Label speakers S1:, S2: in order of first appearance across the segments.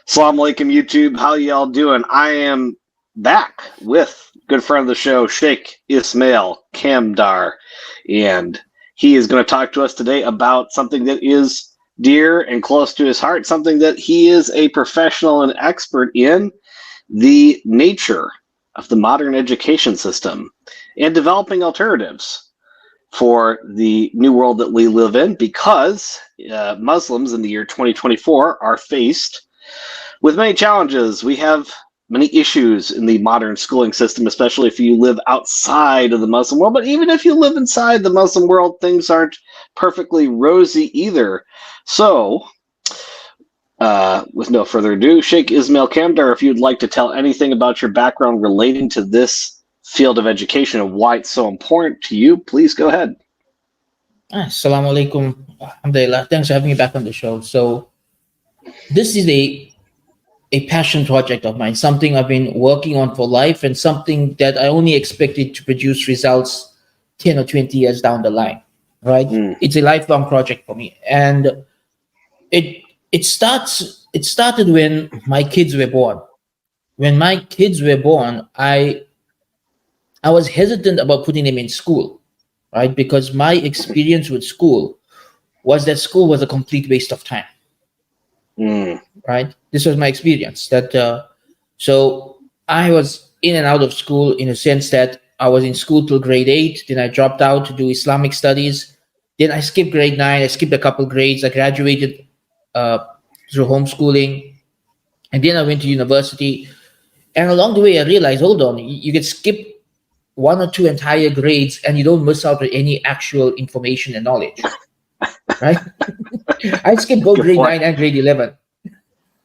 S1: Assalamu alaikum, YouTube. How y'all doing? I am back with good friend of the show, Shaykh Ismail Kamdar, and he is going to talk to us today about something that is dear and close to his heart, something that he is a professional and expert in, the nature of the modern education system and developing alternatives for the new world that we live in, because Muslims in the year 2024 are faced with many challenges. We have many issues in the modern schooling system, especially if you live outside of the Muslim world. But even if you live inside the Muslim world, things aren't perfectly rosy either. So, with no further ado, Shaykh Ismail Kamdar, if you'd like to tell anything about your background relating to this field of education and why it's so important to you, please go ahead.
S2: Assalamu alaikum. Alhamdulillah. Thanks for having me back on the show. So, this is a passion project of mine, something I've been working on for life, and something that I only expected to produce results 10 or 20 years down the line, right? It's a lifelong project for me. And it started when my kids were born. When my kids were born, I was hesitant about putting them in school, right? Because my experience with school was that school was a complete waste of time. Right? This was my experience. So I was in and out of school in a sense that I was in school till grade 8. Then I dropped out to do Islamic studies. Then I skipped grade 9. I skipped a couple grades. I graduated through homeschooling. And then I went to university. And along the way, I realized, hold on, you can skip 1 or 2 entire grades and you don't miss out on any actual information and knowledge. Right? I skipped both grade 9 and grade 11.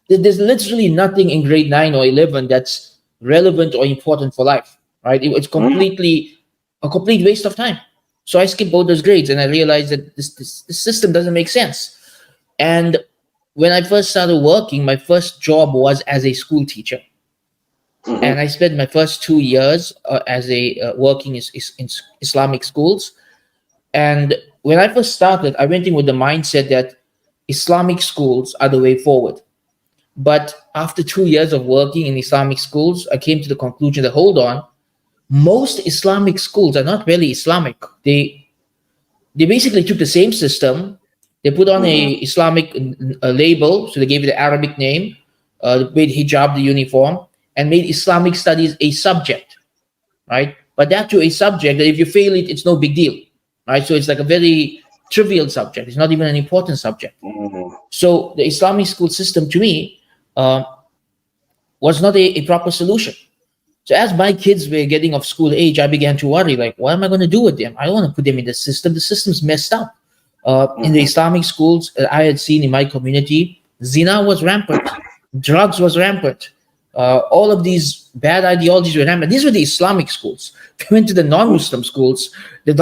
S2: There's literally nothing in grade 9 or 11 that's relevant or important for life, right? It's completely a complete waste of time. So I skipped both those grades, and I realized that this system doesn't make sense. And when I first started working, my first job was as a school teacher. And I spent my first 2 years working in Islamic schools. And when I first started, I went in with the mindset that Islamic schools are the way forward. But after 2 years of working in Islamic schools, I came to the conclusion that, hold on, most Islamic schools are not really Islamic. They basically took the same system, they put on a Islamic label, so they gave it an Arabic name, made hijab the uniform, and made Islamic studies a subject, right? But that to a subject that if you fail it, it's no big deal. Right, so it's like a very trivial subject. It's not even an important subject. So the Islamic school system, to me, was not a proper solution. So as my kids were getting of school age, I began to worry, like, what am I going to do with them? I don't want to put them in the system. The system's messed up. In the Islamic schools I had seen in my community, zina was rampant, drugs was rampant. All of these bad ideologies were rampant. These were the Islamic schools. If you went to the non-Muslim schools, in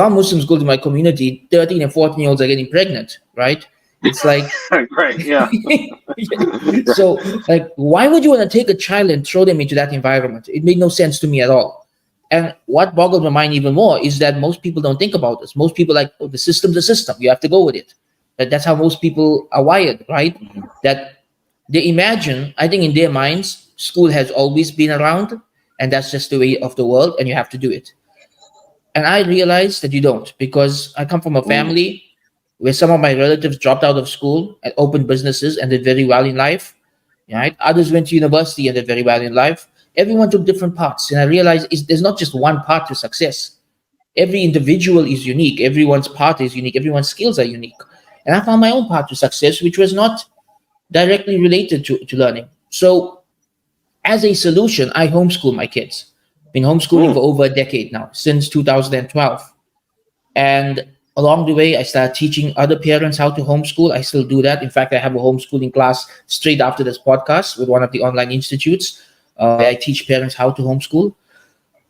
S2: my community, 13 and 14-year-olds are getting pregnant, right? It's like...
S1: Right, yeah.
S2: So, like, why would you want to take a child and throw them into that environment? It made no sense to me at all. And what boggled my mind even more is that most people don't think about this. Most people like, oh, the system's a system. You have to go with it. That's how most people are wired, right? That they imagine, I think in their minds, school has always been around, and that's just the way of the world, and you have to do it. And I realized that you don't, because I come from a family where some of my relatives dropped out of school and opened businesses and did very well in life. Right? Others went to university and did very well in life. Everyone took different paths, and I realized there's not just one path to success. Every individual is unique. Everyone's path is unique. Everyone's skills are unique. And I found my own path to success, which was not directly related to learning. So as a solution, I homeschool my kids. Been homeschooling for over a decade now, since 2012. And along the way, I started teaching other parents how to homeschool. I still do that. In fact, I have a homeschooling class straight after this podcast with one of the online institutes. I teach parents how to homeschool.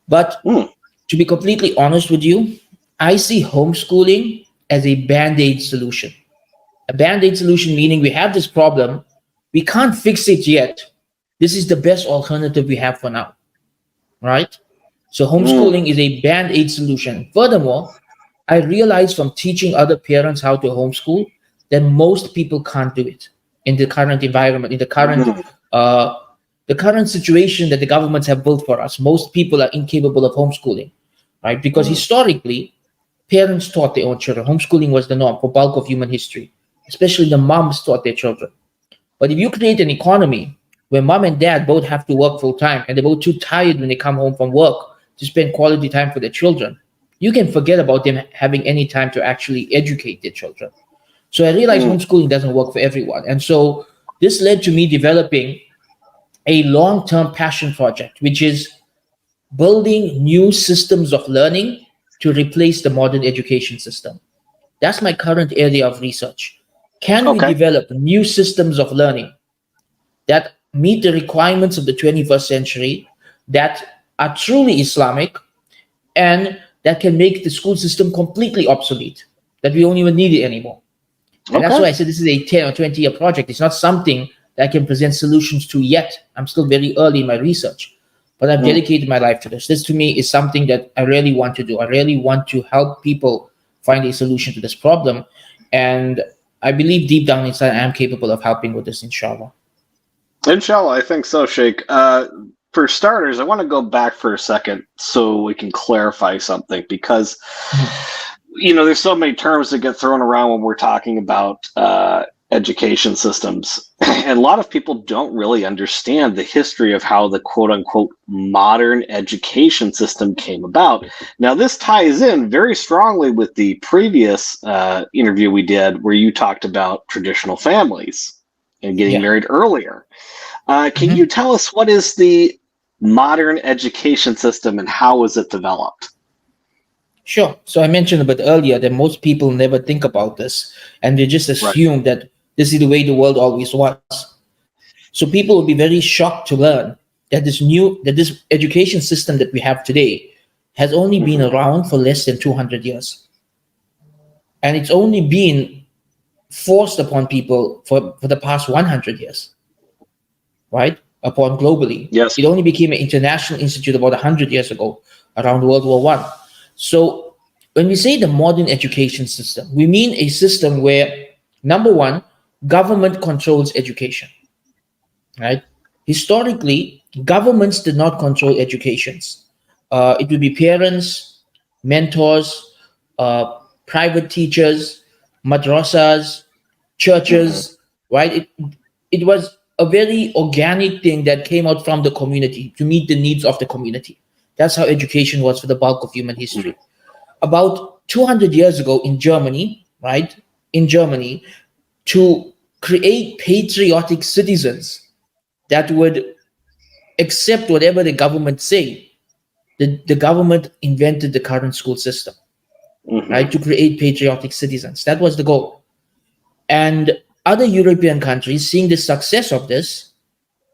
S2: But to be completely honest with you, I see homeschooling as a band-aid solution. A band-aid solution meaning we have this problem, we can't fix it yet. This is the best alternative we have for now, right? So homeschooling is a band-aid solution. Furthermore, I realized from teaching other parents how to homeschool that most people can't do it in the current environment, in uh, the current situation that the governments have built for us. Most people are incapable of homeschooling, right? Because historically, parents taught their own children. Homeschooling was the norm for bulk of human history, especially the moms taught their children. But if you create an economy where mom and dad both have to work full time and they're both too tired when they come home from work to spend quality time for their children, you can forget about them having any time to actually educate their children. So I realized homeschooling doesn't work for everyone. And so this led to me developing a long term passion project, which is building new systems of learning to replace the modern education system. That's my current area of research. Can we
S1: Okay.
S2: develop new systems of learning that meet the requirements of the 21st century, that are truly Islamic, and that can make the school system completely obsolete, that we don't even need it anymore? And that's
S1: Okay.
S2: why I said this is a 10 or 20-year project. It's not something that I can present solutions to yet. I'm still very early in my research, but I've dedicated my life to this. This to me is something that I really want to do. I really want to help people find a solution to this problem. And I believe deep down inside, I am capable of helping with this, inshallah.
S1: Inshallah, I think so, Sheikh. For starters, I want to go back for a second so we can clarify something because, there's so many terms that get thrown around when we're talking about education systems. And a lot of people don't really understand the history of how the quote unquote modern education system came about. Now, this ties in very strongly with the previous interview we did where you talked about traditional families and getting
S2: Yeah.
S1: married earlier. Can you tell us what is the modern education system and how is it developed?
S2: Sure. So I mentioned a bit earlier that most people never think about this and they just
S1: Right.
S2: assume that this is the way the world always was. So people will be very shocked to learn that this education system that we have today has only been around for less than 200 years. And it's only been forced upon people for the past 100 years, right? Upon globally.
S1: Yes.
S2: It only became an international institute about 100 years ago, around World War One. So when we say the modern education system, we mean a system where, number one, government controls education, right? Historically, governments did not control educations. It would be parents, mentors, private teachers, madrasas, churches, right? It was a very organic thing that came out from the community to meet the needs of the community. That's how education was for the bulk of human history. About 200 years ago in Germany, right? In Germany, to create patriotic citizens that would accept whatever the government say, the government invented the current school system, right? To create patriotic citizens. That was the goal. And other European countries, seeing the success of this,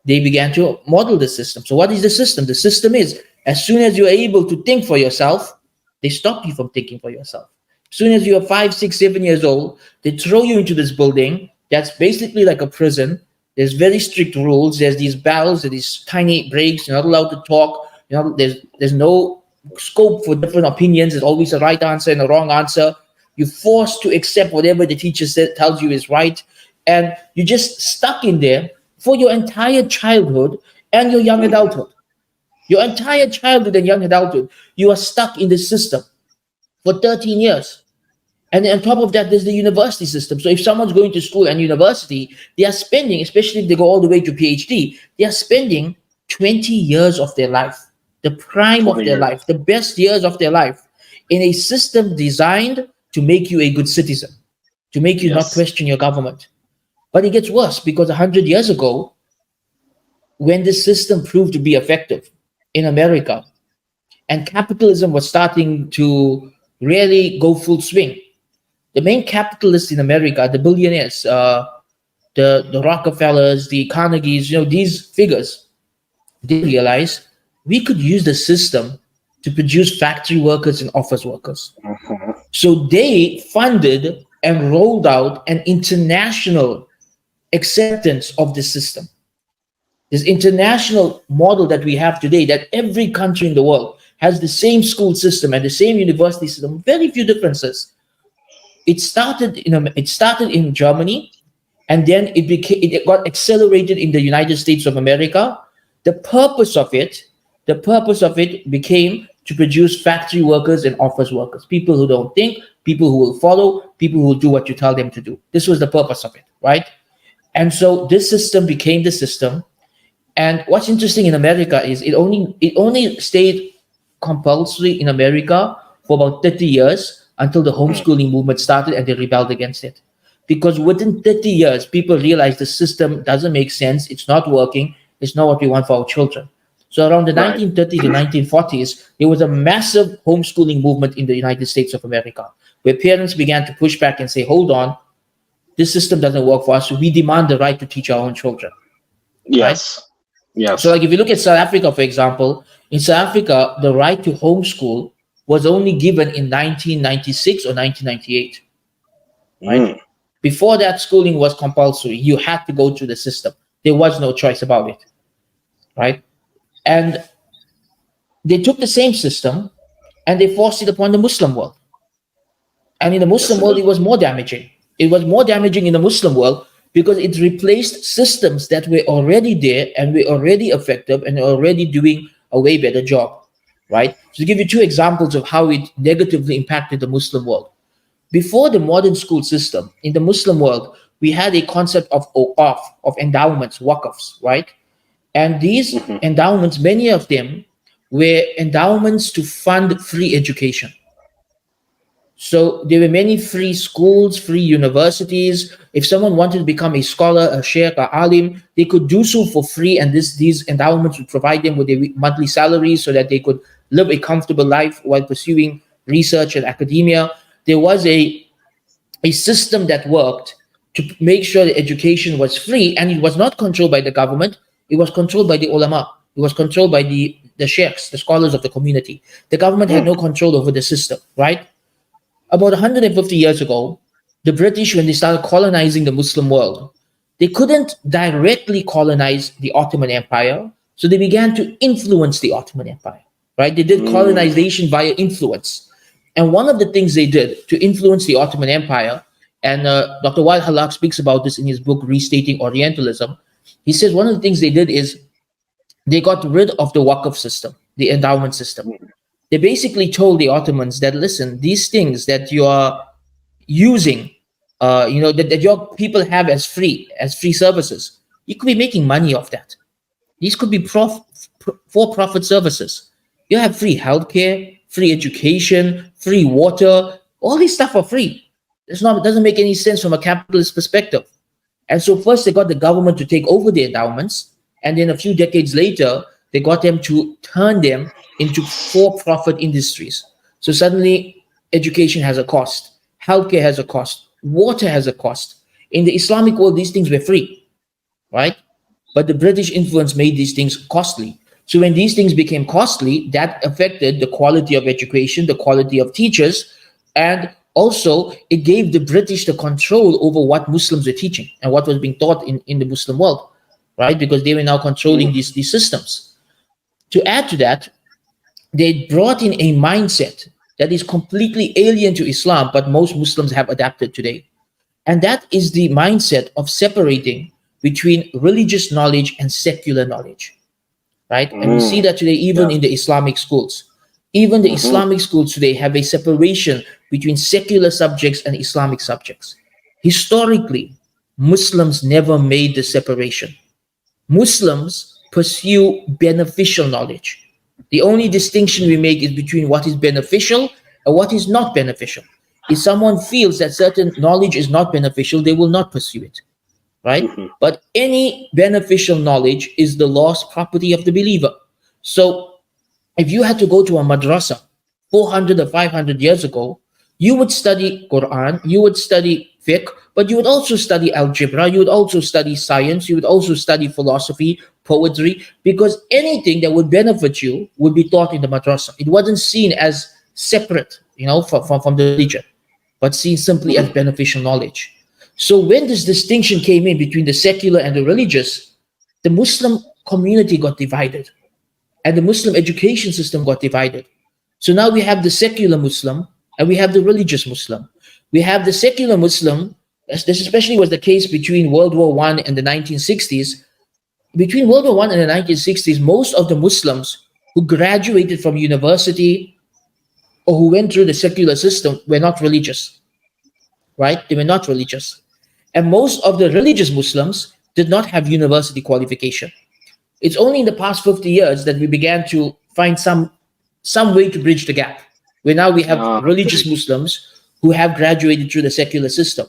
S2: they began to model the system. So what is the system? The system is, as soon as you're able to think for yourself, they stop you from thinking for yourself. As soon as you're 5, 6, 7 years old, they throw you into this building that's basically like a prison. There's very strict rules. There's these bells, there's these tiny breaks. You're not allowed to talk. There's no scope for different opinions. There's always a right answer and a wrong answer. You're forced to accept whatever the teacher tells you is right. And you're just stuck in there for your entire childhood and your young adulthood. Your entire childhood and young adulthood, you are stuck in this system for 13 years. And then on top of that, there's the university system. So if someone's going to school and university, they are spending, especially if they go all the way to PhD, they are spending 20 years of their life, the prime of their life, the best years of their life, in a system designed to make you a good citizen, to make you not question your government. But it gets worse because 100 years ago, when this system proved to be effective in America and capitalism was starting to really go full swing, the main capitalists in America, the billionaires, the Rockefellers, the Carnegies, these figures, they realized we could use the system to produce factory workers and office workers. So they funded and rolled out an international acceptance of the system. This international model that we have today, that every country in the world has the same school system and the same university system, very few differences. It started in Germany, and then it got accelerated in the United States of America. The purpose of it, became to produce factory workers and office workers, people who don't think, people who will follow, people who will do what you tell them to do. This was the purpose of it, right? And so this system became the system. And what's interesting in America is it only stayed compulsory in America for about 30 years until the homeschooling movement started and they rebelled against it. Because within 30 years, people realized the system doesn't make sense, it's not working, it's not what we want for our children. So around the
S1: Right.
S2: 1930s to 1940s, there was a massive homeschooling movement in the United States of America, where parents began to push back and say, hold on, this system doesn't work for us. We demand the right to teach our own children.
S1: Yes. Yes.
S2: So, like if you look at South Africa, for example, in South Africa, the right to homeschool was only given in 1996 or 1998. Right?
S1: Mm.
S2: Before that, schooling was compulsory. You had to go through the system. There was no choice about it. Right? And they took the same system and they forced it upon the Muslim world. And in the Muslim world, it was more damaging. It was more damaging in the Muslim world because it replaced systems that were already there and were already effective and already doing a way better job, right? So to give you two examples of how it negatively impacted the Muslim world. Before the modern school system, in the Muslim world, we had a concept of awqaf, of endowments, waqfs, right? And these endowments, many of them were endowments to fund free education. So there were many free schools, free universities. If someone wanted to become a scholar, a sheikh, a alim, they could do so for free, and these endowments would provide them with a monthly salary so that they could live a comfortable life while pursuing research and academia. There was a system that worked to make sure that education was free, and it was not controlled by the government. It was controlled by the ulama. It was controlled by the sheikhs, the scholars of the community. The government had no control over the system, right? About 150 years ago, the British, when they started colonizing the Muslim world, they couldn't directly colonize the Ottoman Empire, so they began to influence the Ottoman Empire, right? They did colonization via influence. And one of the things they did to influence the Ottoman Empire, and Dr. Wael Halak speaks about this in his book, Restating Orientalism, he says one of the things they did is they got rid of the Waqf system, the endowment system. They basically told the Ottomans that, listen, these things that you are using, that your people have as free services, you could be making money off that. These could be for-profit services. You have free healthcare, free education, free water. All these stuff are free. It doesn't make any sense from a capitalist perspective. And so first they got the government to take over the endowments, and then a few decades later, they got them to turn them into for-profit industries. So suddenly education has a cost, healthcare has a cost, water has a cost. In the Islamic world, these things were free, right? But the British influence made these things costly. So when these things became costly, that affected the quality of education, the quality of teachers, and also it gave the British the control over what Muslims were teaching and what was being taught in the Muslim world, right? Because they were now controlling these systems. To add to that, they brought in a mindset that is completely alien to Islam, but most Muslims have adapted today. And that is the mindset of separating between religious knowledge and secular knowledge, right? And we see that today even in the Islamic schools. Even the Islamic schools today have a separation between secular subjects and Islamic subjects. Historically, Muslims never made the separation. Muslims pursue beneficial knowledge. The only distinction we make is between what is beneficial and what is not beneficial. If someone feels that certain knowledge is not beneficial, they will not pursue it, right? But any beneficial knowledge is the lost property of the believer. So if you had to go to a madrasa 400 or 500 years ago, you would study Quran, you would study fiqh, but you would also study algebra, you would also study science, you would also study philosophy, poetry, because anything that would benefit you would be taught in the madrasa. It wasn't seen as separate, from the religion, but seen simply as beneficial knowledge. So when this distinction came in between the secular and the religious, the Muslim community got divided. and the Muslim education system got divided. So now we have the secular Muslim and we have the religious Muslim. We have the secular Muslim. This especially was the case between World War I and the 1960s. Between World War I and the 1960s, most of the Muslims who graduated from university or who went through the secular system were not religious, right? They were not religious. And most of the religious Muslims did not have university qualification. It's only in the past 50 years that we began to find some way to bridge the gap, where now we have religious Muslims who have graduated through the secular system.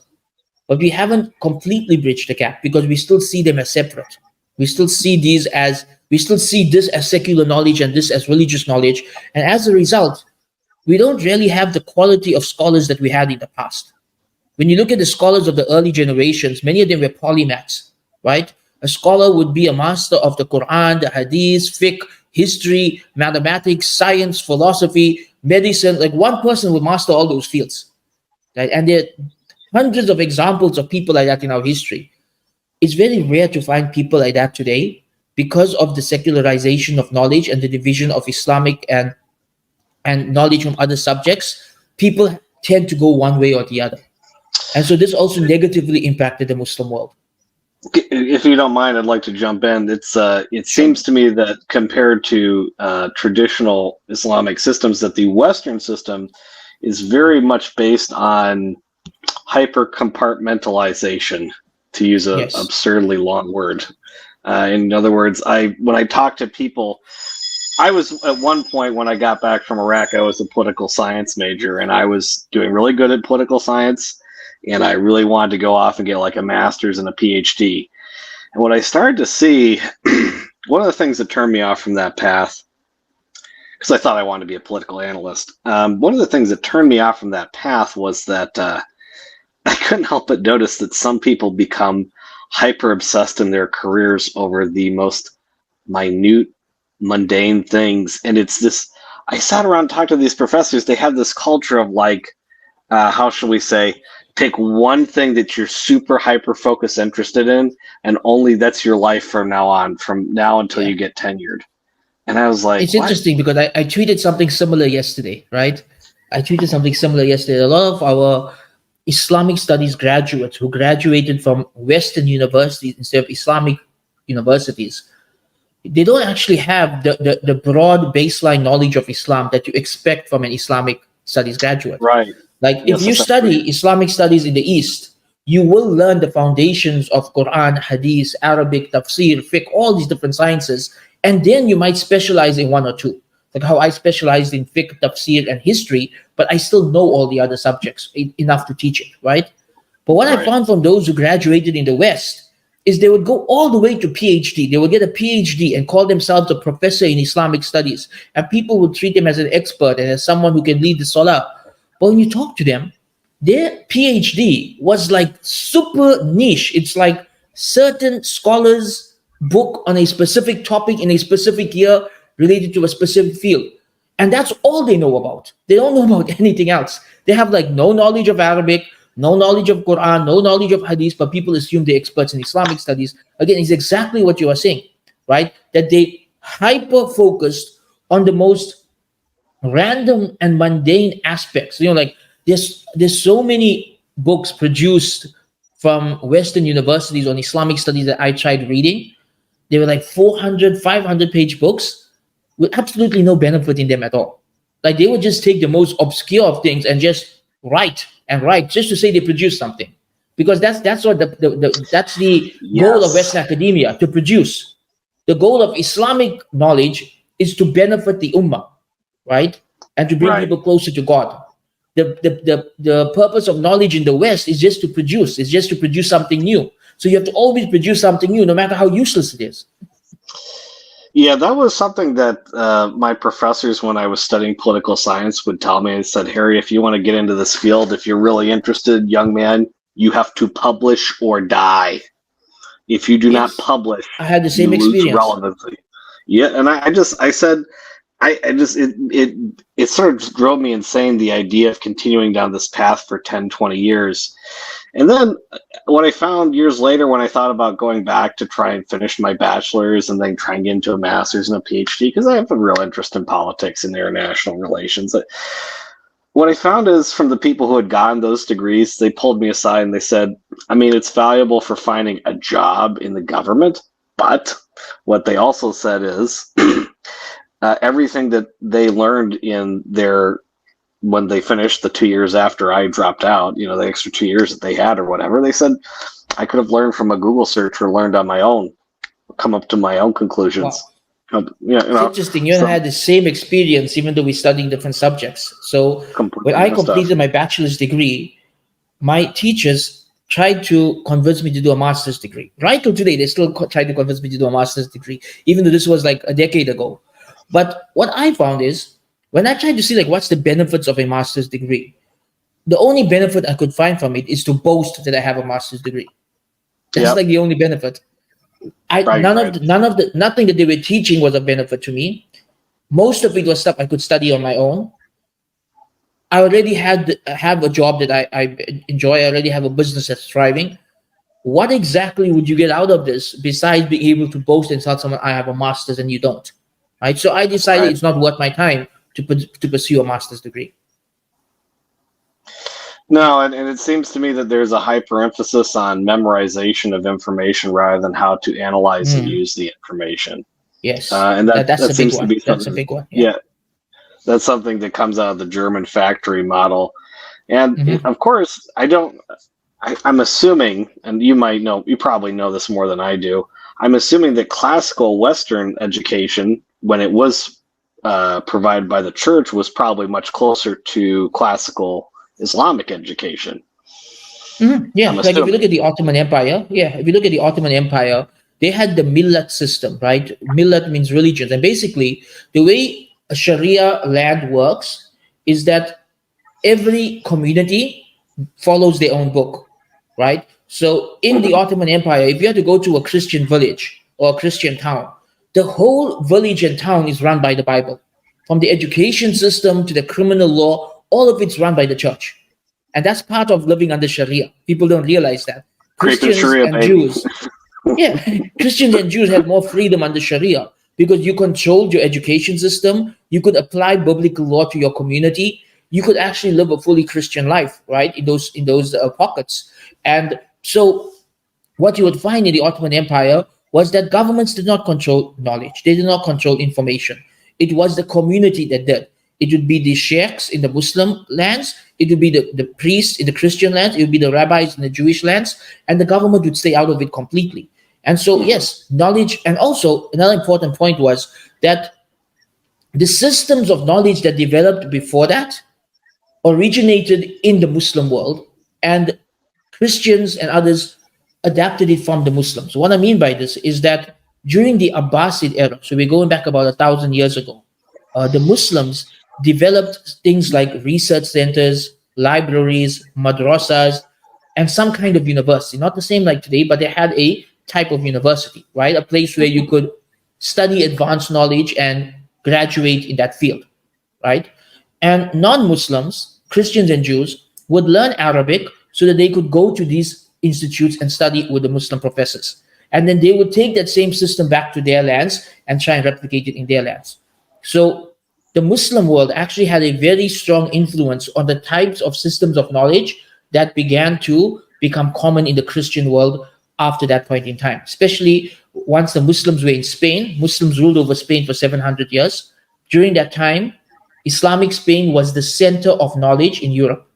S2: But we haven't completely bridged the gap because we still see them as separate. We still see this as secular knowledge and this as religious knowledge. And as a result, we don't really have the quality of scholars that we had in the past. When you look at the scholars of the early generations, many of them were polymaths, right? A scholar would be a master of the Quran, the Hadith, fiqh, history, mathematics, science, philosophy, medicine. Like one person would master all those fields, right? And there are hundreds of examples of people like that in our history. It's very rare to find people like that today because of the secularization of knowledge and the division of Islamic and knowledge from other subjects. People tend to go one way or the other. And so this also negatively impacted the Muslim world.
S1: If you don't mind, I'd like to jump in. It seems to me that compared to traditional Islamic systems, that the Western system is very much based on hyper compartmentalization, to use an absurdly long word. In other words, when I talk to people, I was at one point when I got back from Iraq, I was a political science major, and I was doing really good at political science, and I really wanted to go off and get like a master's and a PhD. And what I started to see, one of the things that turned me off from that path, because I thought I wanted to be a political analyst, one of the things that turned me off from that path was that I couldn't help but notice that some people become hyper obsessed in their careers over the most minute, mundane things. And it's this, I sat around and talked to these professors. They have this culture of like, how shall we say, pick one thing that you're super hyper focused interested in, and only that's your life from now on, from now until you get tenured. And I was like,
S2: it's interesting because I tweeted something similar yesterday, right? I tweeted something similar yesterday. A lot of our Islamic studies graduates who graduated from Western universities instead of Islamic universities, they don't actually have the broad baseline knowledge of Islam that you expect from an Islamic studies graduate.
S1: Right.
S2: Like if you study Islamic studies in the East, you will learn the foundations of Quran, Hadith, Arabic, Tafsir, Fiqh, all these different sciences. And then you might specialize in one or two. Like how I specialized in Fiqh, Tafsir, and history, but I still know all the other subjects enough to teach it, right? But what I found from those who graduated in the West is they would go all the way to PhD. They would get a PhD and call themselves a professor in Islamic studies. And people would treat them as an expert and as someone who can lead the salah. But when you talk to them, their PhD was like super niche. It's like certain scholars book on a specific topic in a specific year related to a specific field. And that's all they know about. They don't know about anything else. They have like no knowledge of Arabic, no knowledge of Quran, no knowledge of Hadith, but people assume they're experts in Islamic studies. Again, it's exactly what you are saying, right? That they hyper-focused on the most random and mundane aspects. Like there's so many books produced from Western universities on Islamic studies that I tried reading. They were like 400, 500-page books with absolutely no benefit in them at all. Like they would just take the most obscure of things and just write just to say they produced something, because that's what that's the goal of Western academia, to produce. The goal of Islamic knowledge is to benefit the ummah, right, and to bring people closer to God. The purpose of knowledge in the West is just to produce. It's just to produce something new. So you have to always produce something new, no matter how useless it is.
S1: Yeah, that was something that my professors, when I was studying political science, would tell me. They said, Harry, if you want to get into this field, if you're really interested, young man, you have to publish or die. If you do not publish,
S2: I had the same experience.
S1: Relevancy. Yeah, and I said, it sort of drove me insane, the idea of continuing down this path for 10, 20 years. And then what I found years later when I thought about going back to try and finish my bachelor's and then try and get into a master's and a PhD, because I have a real interest in politics and international relations. What I found is from the people who had gotten those degrees, they pulled me aside and they said, I mean, it's valuable for finding a job in the government, but what they also said is everything that they learned in their when they finished the 2 years after I dropped out, you know, the extra 2 years that they had or whatever, they said I could have learned from a Google search or learned on my own, come up to my own conclusions.
S2: Wow.
S1: Yeah,
S2: It's interesting. You and I had the same experience, even though we studied different subjects. So when I completed my bachelor's degree, my teachers tried to convince me to do a master's degree. Right till today, they still try to convince me to do a master's degree, even though this was like a decade ago. But what I found is, when I tried to see like what's the benefits of a master's degree, the only benefit I could find from it is to boast that I have a master's degree. That's like the only benefit. Nothing that they were teaching was a benefit to me. Most of it was stuff I could study on my own. I already have a job that I enjoy. I already have a business that's thriving. What exactly would you get out of this besides being able to boast and tell someone I have a master's and you don't? Right. So I decided it's not worth my time to pursue a master's degree.
S1: No, and it seems to me that there's a hyper emphasis on memorization of information rather than how to analyze and use the information.
S2: Yes,
S1: and that seems to be something.
S2: That's a big one.
S1: Yeah, that's something that comes out of the German factory model. And of course, I'm assuming, and you probably know this more than I do. I'm assuming that classical Western education, when it was provided by the church, was probably much closer to classical Islamic education.
S2: Yeah, like if you look at the Ottoman Empire, they had the millat system, right? Millat means religions. And basically, the way a Sharia land works is that every community follows their own book, right? So in the Ottoman Empire, if you had to go to a Christian village or a Christian town, the whole village and town is run by the Bible. From the education system to the criminal law, all of it's run by the church. And that's part of living under Sharia. People don't realize that. Christians and Jews had more freedom under Sharia because you controlled your education system. You could apply biblical law to your community. You could actually live a fully Christian life, right? In those pockets. And so what you would find in the Ottoman Empire was that governments did not control knowledge. They did not control information. It was the community that did. It would be the sheikhs in the Muslim lands. It would be the priests in the Christian lands. It would be the rabbis in the Jewish lands. And the government would stay out of it completely. And so, yes, knowledge. And also, another important point was that the systems of knowledge that developed before that originated in the Muslim world. And Christians and others adapted it from the Muslims. So what I mean by this is that during the Abbasid era, so we're going back about 1,000 years ago, the Muslims developed things like research centers, libraries, madrasas, and some kind of university. Not the same like today, but they had a type of university, right? A place where you could study advanced knowledge and graduate in that field, right? And non-Muslims, Christians and Jews, would learn Arabic so that they could go to these institutes and study with the Muslim professors. And then they would take that same system back to their lands and try and replicate it in their lands. So the Muslim world actually had a very strong influence on the types of systems of knowledge that began to become common in the Christian world after that point in time, especially once the Muslims were in Spain. Muslims ruled over Spain for 700 years. During that time, Islamic Spain was the center of knowledge in Europe,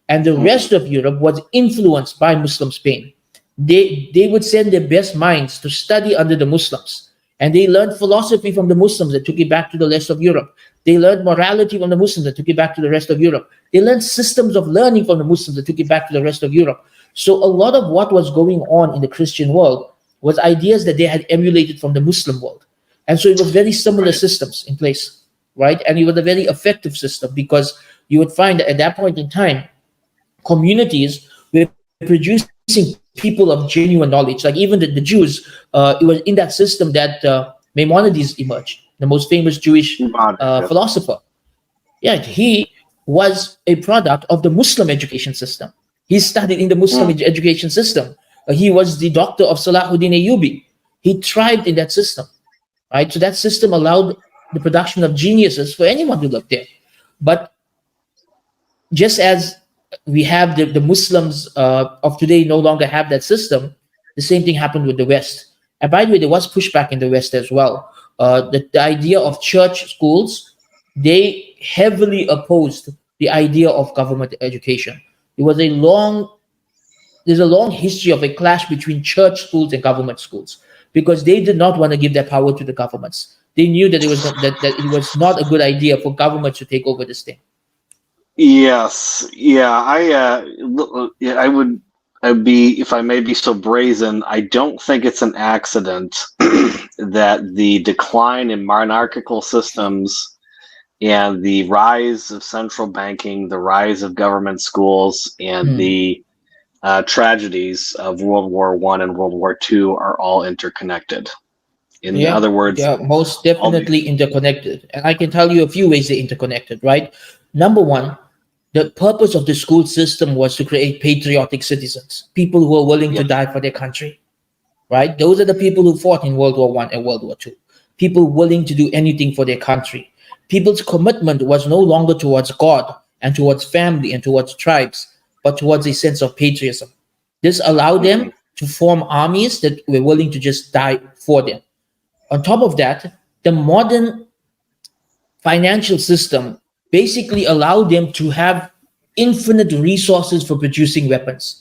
S2: and the rest of Europe was influenced by Muslim Spain. They would send their best minds to study under the Muslims. And they learned philosophy from the Muslims that took it back to the rest of Europe. They learned morality from the Muslims that took it back to the rest of Europe. They learned systems of learning from the Muslims that took it back to the rest of Europe. So a lot of what was going on in the Christian world was ideas that they had emulated from the Muslim world. And so it was very similar systems in place, right? And it was a very effective system because you would find that at that point in time, communities were producing people of genuine knowledge. Like even the Jews, it was in that system that Maimonides emerged, the most famous Jewish philosopher. Yeah, he was a product of the Muslim education system. He studied in the Muslim education system. He was the doctor of Salahuddin Ayyubi. He thrived in that system, right? So that system allowed the production of geniuses for anyone to look there. But just as we have the Muslims of today no longer have that system, the same thing happened with the West. And by the way, there was pushback in the West as well. The idea of church schools, they heavily opposed the idea of government education. It was there's a long history of a clash between church schools and government schools because they did not want to give their power to the governments. They knew that that it was not a good idea for government to take over this thing.
S1: Yes, yeah, I would, I'd be, if I may be so brazen, I don't think it's an accident that the decline in monarchical systems and the rise of central banking, the rise of government schools, and the tragedies of World War I and World War II are all interconnected. In other words,
S2: they are most definitely interconnected. And I can tell you a few ways they're interconnected, right? Number one, the purpose of the school system was to create patriotic citizens, people who are willing to die for their country, right? Those are the people who fought in World War I and World War II, people willing to do anything for their country. People's commitment was no longer towards God and towards family and towards tribes, but towards a sense of patriotism. This allowed them to form armies that were willing to just die for them. On top of that, the modern financial system basically allowed them to have infinite resources for producing weapons.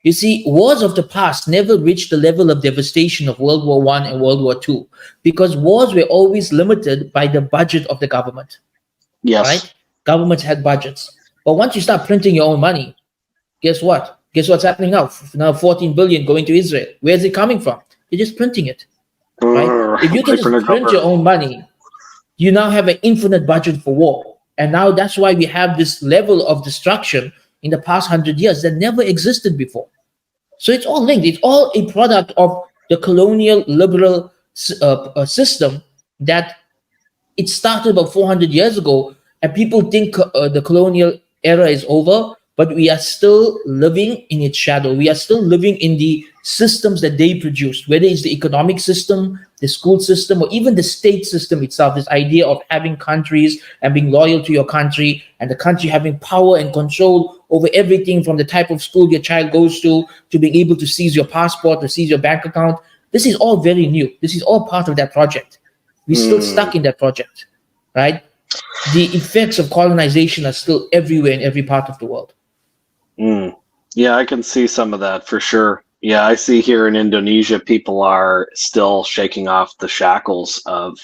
S2: You see, wars of the past never reached the level of devastation of World War I and World War II because wars were always limited by the budget of the government.
S1: yes,
S2: Right? Governments had budgets. But once you start printing your own money, guess what? Guess what's happening now? Now 14 billion going to Israel. Where's it coming from? They're just printing it. Right? If you can just print your own money, you now have an infinite budget for war. And now that's why we have this level of destruction in the past 100 years that never existed before. So it's all linked. It's all a product of the colonial liberal system that it started about 400 years ago. And people think the colonial era is over, but we are still living in its shadow. We are still living in the systems that they produced, whether it's the economic system, the school system, or even the state system itself. This idea of having countries and being loyal to your country, and the country having power and control over everything from the type of school your child goes to being able to seize your passport, to seize your bank account. This is all very new. This is all part of that project. We're still stuck in that project, right? The effects of colonization are still everywhere in every part of the world.
S1: Yeah, I can see some of that for sure. Yeah, I see here in Indonesia, people are still shaking off the shackles of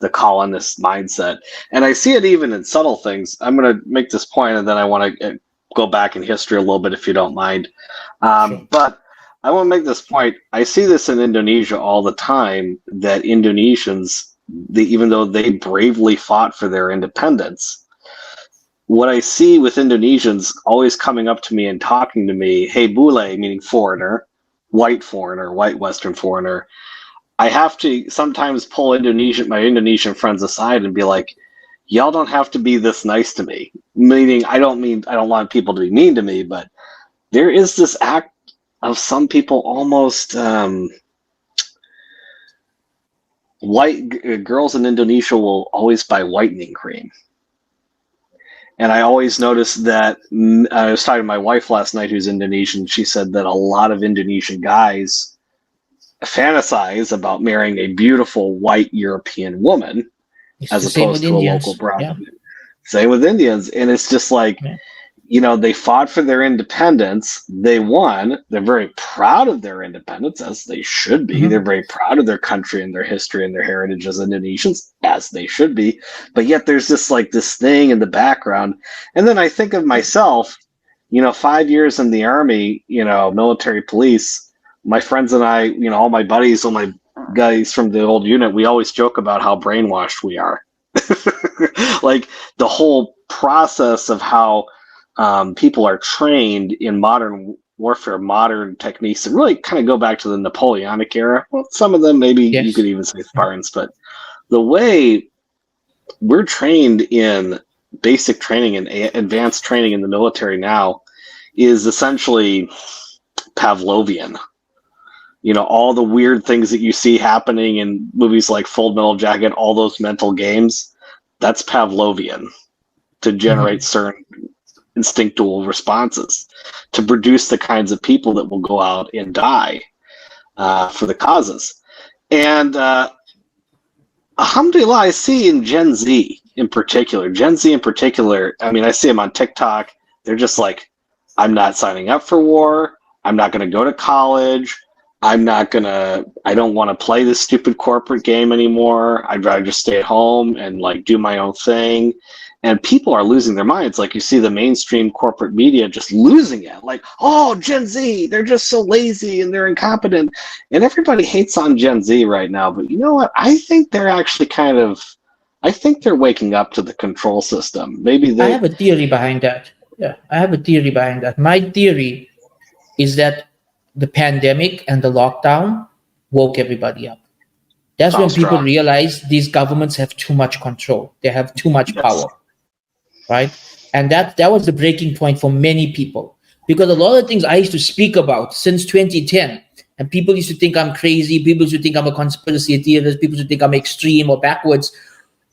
S1: the colonist mindset. And I see it even in subtle things. I'm going to make this point, and then I want to go back in history a little bit, if you don't mind.
S2: Sure.
S1: But I want to make this point. I see this in Indonesia all the time, that Indonesians, even though they bravely fought for their independence, what I see with Indonesians always coming up to me and talking to me, hey, bule, meaning foreigner, white Western foreigner, I have to sometimes pull my Indonesian friends aside and be like, y'all don't have to be this nice to me. Meaning, I don't want people to be mean to me, but there is this act of some people almost, white girls in Indonesia will always buy whitening cream. And I always notice that, I was talking to my wife last night who's Indonesian. She said that a lot of Indonesian guys fantasize about marrying a beautiful white European woman as opposed to a local brown. Yeah. Same with Indians. And it's just like, they fought for their independence. They won. They're very proud of their independence, as they should be. They're very proud of their country and their history and their heritage as Indonesians, as they should be. But yet there's this thing in the background. And then I think of myself, 5 years in the army, military police, my friends and I, all my buddies, all my guys from the old unit, we always joke about how brainwashed we are. Like the whole process of how people are trained in modern warfare, modern techniques that really kind of go back to the Napoleonic era. Well, some of them maybe you could even say Spartans, but the way we're trained in basic training and advanced training in the military now is essentially Pavlovian. All the weird things that you see happening in movies like Full Metal Jacket, all those mental games, that's Pavlovian to generate certain instinctual responses, to produce the kinds of people that will go out and die for the causes. And alhamdulillah, I see in Gen Z in particular, I mean, I see them on TikTok, they're just like, I'm not signing up for war, I'm not going to go to college, I don't want to play this stupid corporate game anymore, I'd rather just stay at home and like do my own thing. And people are losing their minds. Like you see the mainstream corporate media just losing it. Like, oh, Gen Z, they're just so lazy and they're incompetent. And everybody hates on Gen Z right now. But you know what? I think they're actually I think they're waking up to the control system.
S2: I have a theory behind that. Yeah, I have a theory behind that. My theory is that the pandemic and the lockdown woke everybody up. That's when people realize these governments have too much control. They have too much power. Right? And that was the breaking point for many people, because a lot of things I used to speak about since 2010, and people used to think I'm crazy, people used to think I'm a conspiracy theorist, people used to think I'm extreme or backwards.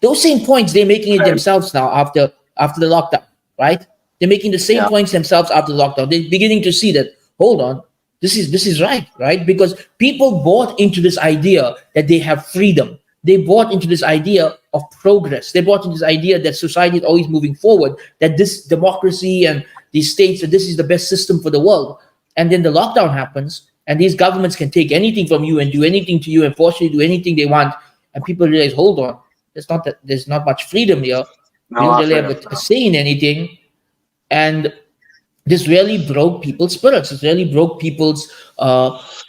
S2: Those same points, they're making it themselves now after the lockdown, right? They're making the same points themselves after the lockdown. They're beginning to see that, hold on, this is right? Because people bought into this idea that they have freedom. They bought into this idea of progress. They bought into this idea that society is always moving forward, that this democracy and these states, that this is the best system for the world. And then the lockdown happens, and these governments can take anything from you and do anything to you and force you to do anything they want. And people realize, hold on, there's not much freedom here. We don't really have a say in anything. And this really broke people's spirits. It really broke people's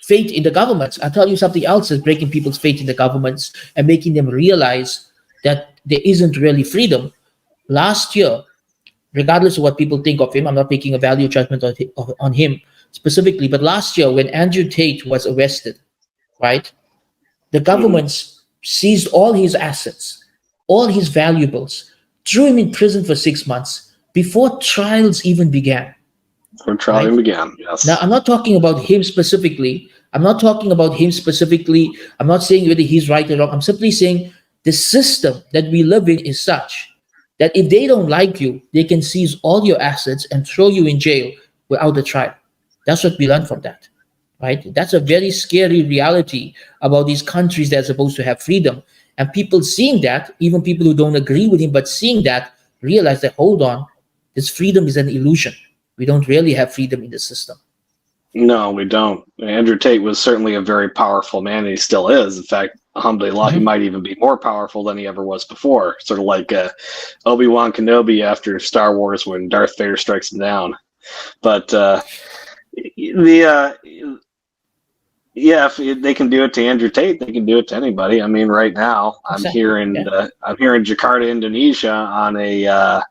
S2: faith in the governments. I'll tell you something else that's breaking people's faith in the governments and making them realize that there isn't really freedom. Last year, regardless of what people think of him, I'm not making a value judgment on him specifically, but last year when Andrew Tate was arrested, right, the governments seized all his assets, all his valuables, threw him in prison for 6 months before trials even began.
S1: Before trial began, yes.
S2: Now, I'm not talking about him specifically. I'm not saying whether he's right or wrong. I'm simply saying the system that we live in is such that if they don't like you, they can seize all your assets and throw you in jail without a trial. That's what we learned from that, right? That's a very scary reality about these countries that are supposed to have freedom. And people seeing that, even people who don't agree with him, but seeing that, realize that, hold on, this freedom is an illusion. We don't really have freedom in the system.
S1: No, we don't. Andrew Tate was certainly a very powerful man, and he still is. In fact, alhamdulillah, he might even be more powerful than he ever was before. Sort of like Obi-Wan Kenobi after Star Wars when Darth Vader strikes him down. But if they can do it to Andrew Tate, they can do it to anybody. I mean, right now, I'm here in Jakarta, Indonesia, on a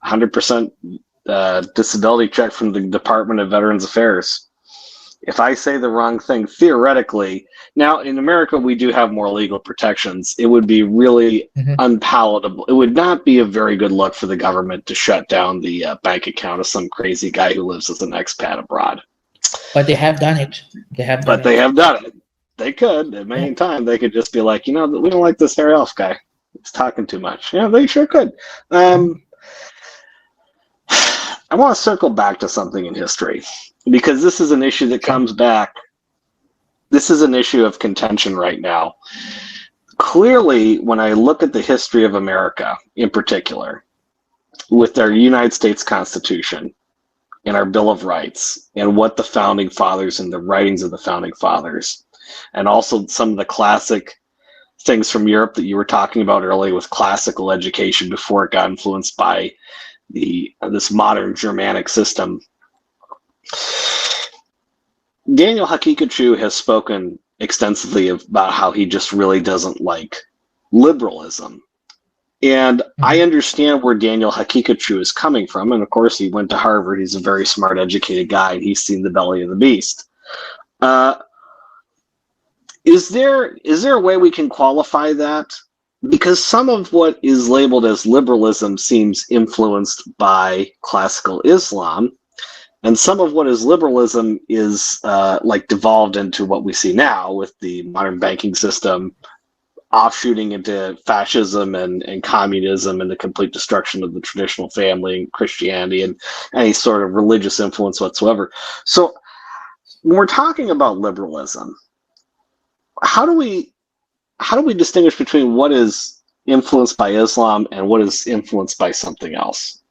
S1: 100% disability check from the Department of Veterans Affairs. If I say the wrong thing, theoretically, now in America we do have more legal protections. It would be really unpalatable. It would not be a very good look for the government to shut down the bank account of some crazy guy who lives as an expat abroad.
S2: But they have done it. They have done it.
S1: They could. At any time, they could just be like, we don't like this Harry Elf guy. He's talking too much. Yeah, they sure could. I want to circle back to something in history, because this is an issue that comes back. This is an issue of contention right now. Clearly, when I look at the history of America in particular, with our United States Constitution and our Bill of Rights and what the Founding Fathers and the writings of the Founding Fathers, and also some of the classic things from Europe that you were talking about earlier with classical education before it got influenced by this modern Germanic system. Daniel Hakikachu has spoken extensively about how he just really doesn't like liberalism. And I understand where Daniel Hakikachu is coming from. And of course, he went to Harvard. He's a very smart, educated guy, and he's seen the belly of the beast. Is there a way we can qualify that? Because some of what is labeled as liberalism seems influenced by classical Islam, And some of what is liberalism is like devolved into what we see now with the modern banking system, offshooting into fascism and communism and the complete destruction of the traditional family and Christianity and any sort of religious influence whatsoever. So when we're talking about liberalism, how do we distinguish between what is influenced by Islam and what is influenced by something else?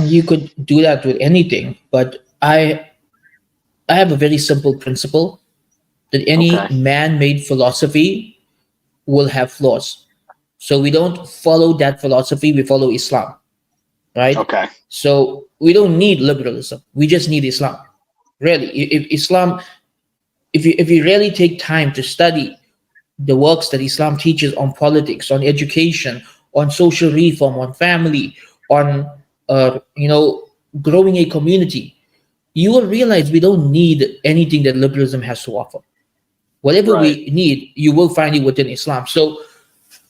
S2: You could do that with anything, but I have a very simple principle that any
S1: Okay.
S2: man-made philosophy will have flaws. So we don't follow that philosophy, we follow Islam, right?
S1: Okay.
S2: So we don't need liberalism. We just need Islam. Really, if Islam, if you really take time to study the works that Islam teaches on politics, on education, on social reform, on family, on growing a community, you will realize we don't need anything that liberalism has to offer. Whatever
S1: Right.
S2: we need, you will find it within Islam. So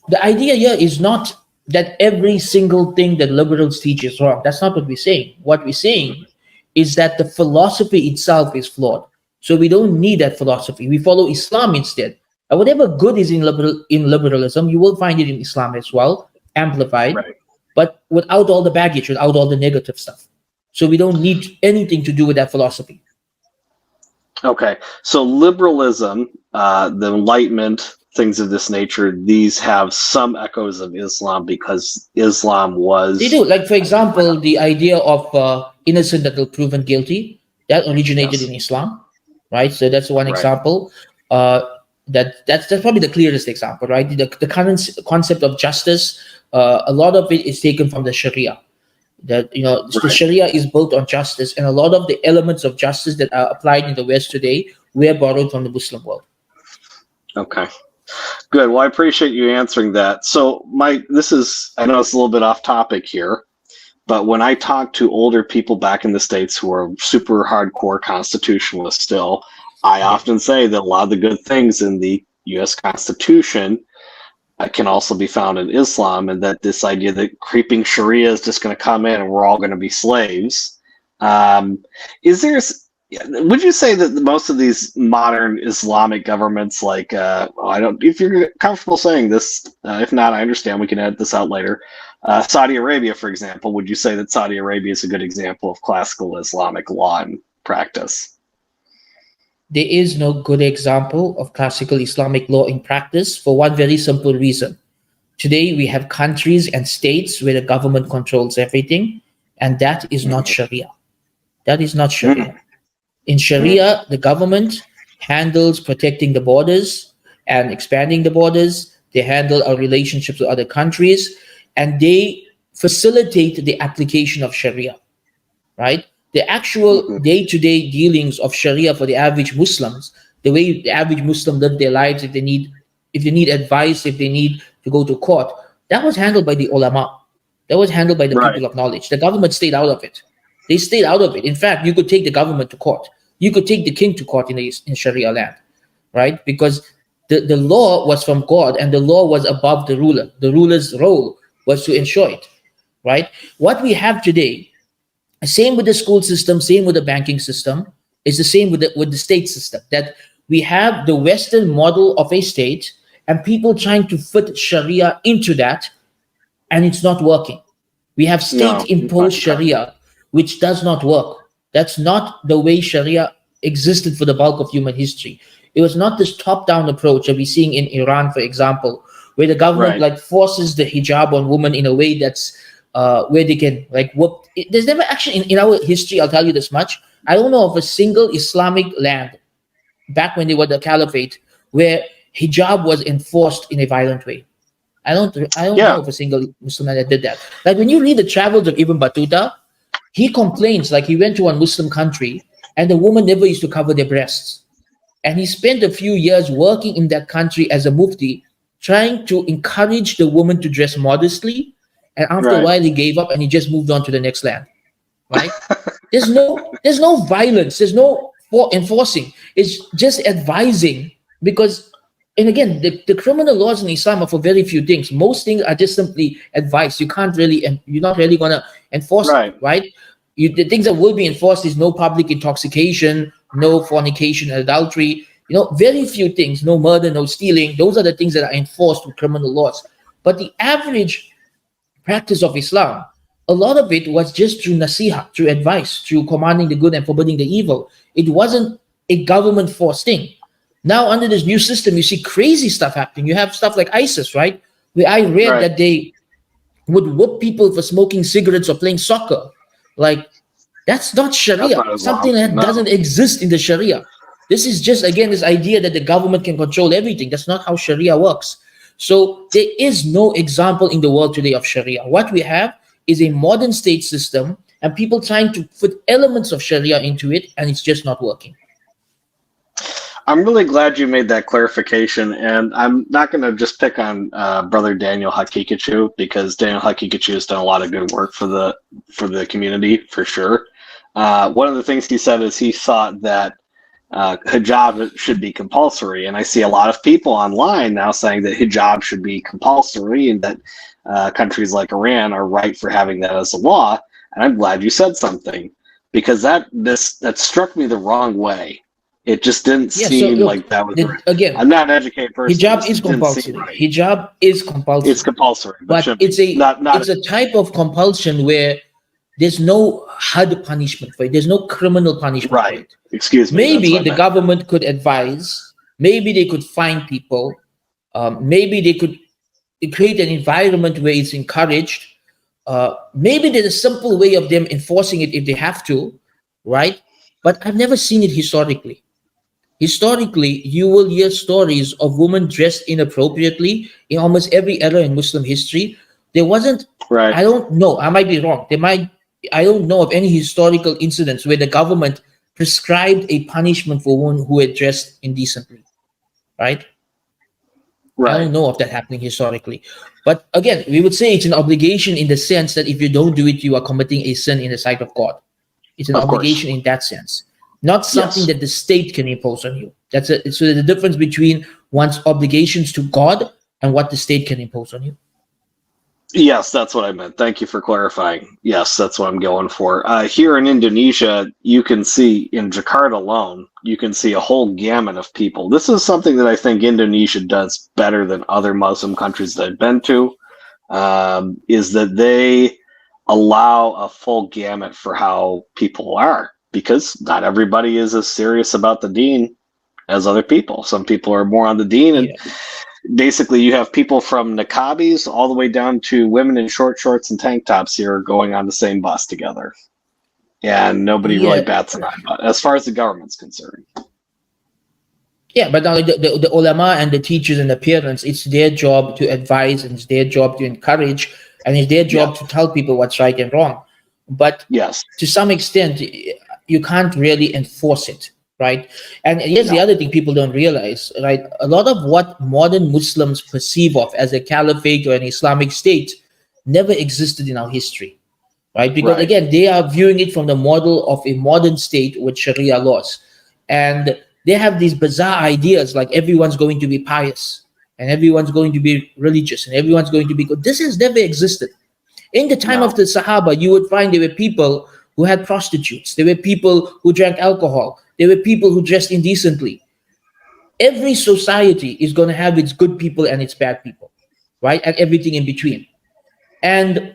S2: the idea here is not that every single thing that liberals teach is wrong. That's not what we're saying. What we're saying is that the philosophy itself is flawed. So we don't need that philosophy. We follow Islam instead. And whatever good is in liberalism, you will find it in Islam as well, amplified,
S1: Right.
S2: but without all the baggage, without all the negative stuff. So we don't need anything to do with that philosophy.
S1: Okay. So liberalism, the Enlightenment, things of this nature, these have some echoes of Islam because Islam was.
S2: They do. Like, for example, the idea of innocent until proven guilty, that originated
S1: Yes.
S2: in Islam, right? So that's one
S1: Right.
S2: example. That's probably the clearest example, right? The current concept of justice, a lot of it is taken from the Sharia. That the
S1: Right.
S2: Sharia is built on justice, and a lot of the elements of justice that are applied in the West today were borrowed from the Muslim world.
S1: Okay. Good. Well, I appreciate you answering that. So this is, I know it's a little bit off topic here, but when I talk to older people back in the States who are super hardcore constitutionalists still, I often say that a lot of the good things in the U.S. Constitution can also be found in Islam, and that this idea that creeping Sharia is just going to come in and we're all going to be slaves. Would you say that most of these modern Islamic governments, like if you're comfortable saying this, if not, I understand, we can edit this out later. Saudi Arabia, for example, would you say that Saudi Arabia is a good example of classical Islamic law and practice?
S2: There is no good example of classical Islamic law in practice for one very simple reason. Today, we have countries and states where the government controls everything, and that is not Sharia. That is not Sharia. In Sharia, the government handles protecting the borders and expanding the borders. They handle our relationships with other countries, and they facilitate the application of Sharia, right? The actual day-to-day dealings of Sharia for the average Muslims, the way the average Muslim live their lives, if they need advice, if they need to go to court, that was handled by the ulama. That was handled by the
S1: Right.
S2: people of knowledge. The government stayed out of it. They stayed out of it. In fact, you could take the government to court. You could take the king to court in Sharia land, right? Because the law was from God and the law was above the ruler. The ruler's role was to ensure it, right? What we have today, same with the school system, same with the banking system, is the same with the state system. That we have the Western model of a state and people trying to fit Sharia into that, and it's not working. We have state-imposed Sharia, which does not work. That's not the way Sharia existed for the bulk of human history. It was not this top-down approach that we're seeing in Iran, for example, where the government forces the hijab on women in a way that's where they can whoop. There's never actually in our history, I'll tell you this much, I don't know of a single Islamic land back when they were the caliphate where hijab was enforced in a violent way. I don't know of a single Muslim that did that. Like when you read the travels of Ibn Battuta, he complains like he went to one Muslim country and the woman never used to cover their breasts. And he spent a few years working in that country as a mufti, trying to encourage the woman to dress modestly. And after a while, he gave up and he just moved on to the next land. Right? There's no violence. There's no enforcing. It's just advising because. And again, the criminal laws in Islam are for very few things. Most things are just simply advice. You can't really, and you're not really going to enforce it, right? the things that will be enforced is no public intoxication, no fornication and adultery, very few things, no murder, no stealing. Those are the things that are enforced with criminal laws. But the average practice of Islam, a lot of it was just through nasiha, through advice, through commanding the good and forbidding the evil. It wasn't a government forced thing. Now, under this new system, you see crazy stuff happening. You have stuff like ISIS, right? Where I read that they would whoop people for smoking cigarettes or playing soccer. Like, that's not Sharia.
S1: That's not
S2: Something that doesn't exist in the Sharia. This is just, again, this idea that the government can control everything. That's not how Sharia works. So there is no example in the world today of Sharia. What we have is a modern state system and people trying to put elements of Sharia into it, and it's just not working.
S1: I'm really glad you made that clarification, and I'm not going to just pick on Brother Daniel Hakikachu, because Daniel Hakikachu has done a lot of good work for the community, for sure. One of the things he said is he thought that hijab should be compulsory, and I see a lot of people online now saying that hijab should be compulsory and that countries like Iran are right for having that as a law. And I'm glad you said something, because that struck me the wrong way. It just didn't seem like that was right.
S2: Again,
S1: I'm not an educated person.
S2: Hijab is compulsory. Right. Hijab is compulsory.
S1: It's compulsory,
S2: but it's a type of compulsion where there's no had punishment for it. There's no criminal punishment for it.
S1: Excuse me.
S2: Maybe the government could advise. Maybe they could fine people. Maybe they could create an environment where it's encouraged. Maybe there's a simple way of them enforcing it if they have to, right? But I've never seen it historically. Historically, you will hear stories of women dressed inappropriately in almost every era in Muslim history. There wasn't, I don't know, I might be wrong. I don't know of any historical incidents where the government prescribed a punishment for women who had dressed indecently, right? I don't know of that happening historically. But again, we would say it's an obligation in the sense that if you don't do it, you are committing a sin in the sight of God. It's an obligation in that sense. Not something that the state can impose on you. So there's a difference between one's obligations to God and what the state can impose on you.
S1: Yes, that's what I meant. Thank you for clarifying. Yes, that's what I'm going for. Here in Indonesia, you can see, in Jakarta alone, you can see a whole gamut of people. This is something that I think Indonesia does better than other Muslim countries that I've been to, is that they allow a full gamut for how people are, because not everybody is as serious about the deen as other people. Some people are more on the deen, and basically you have people from niqabis all the way down to women in short shorts and tank tops here going on the same bus together, and nobody really bats an eye about it, as far as the government's concerned.
S2: Yeah, but now the ulama and the teachers and the parents, it's their job to advise, and it's their job to encourage, and it's their job to tell people what's right and wrong. But to some extent, you can't really enforce it, right? And here's the other thing people don't realize, right? A lot of what modern Muslims perceive of as a caliphate or an Islamic state never existed in our history, right? Because again, they are viewing it from the model of a modern state with Sharia laws. And they have these bizarre ideas like everyone's going to be pious, and everyone's going to be religious, and everyone's going to be good. This has never existed. In the time of the Sahaba, you would find there were people who had prostitutes. There were people who drank alcohol. There were people who dressed indecently. Every society is going to have its good people and its bad people, right? And everything in between. And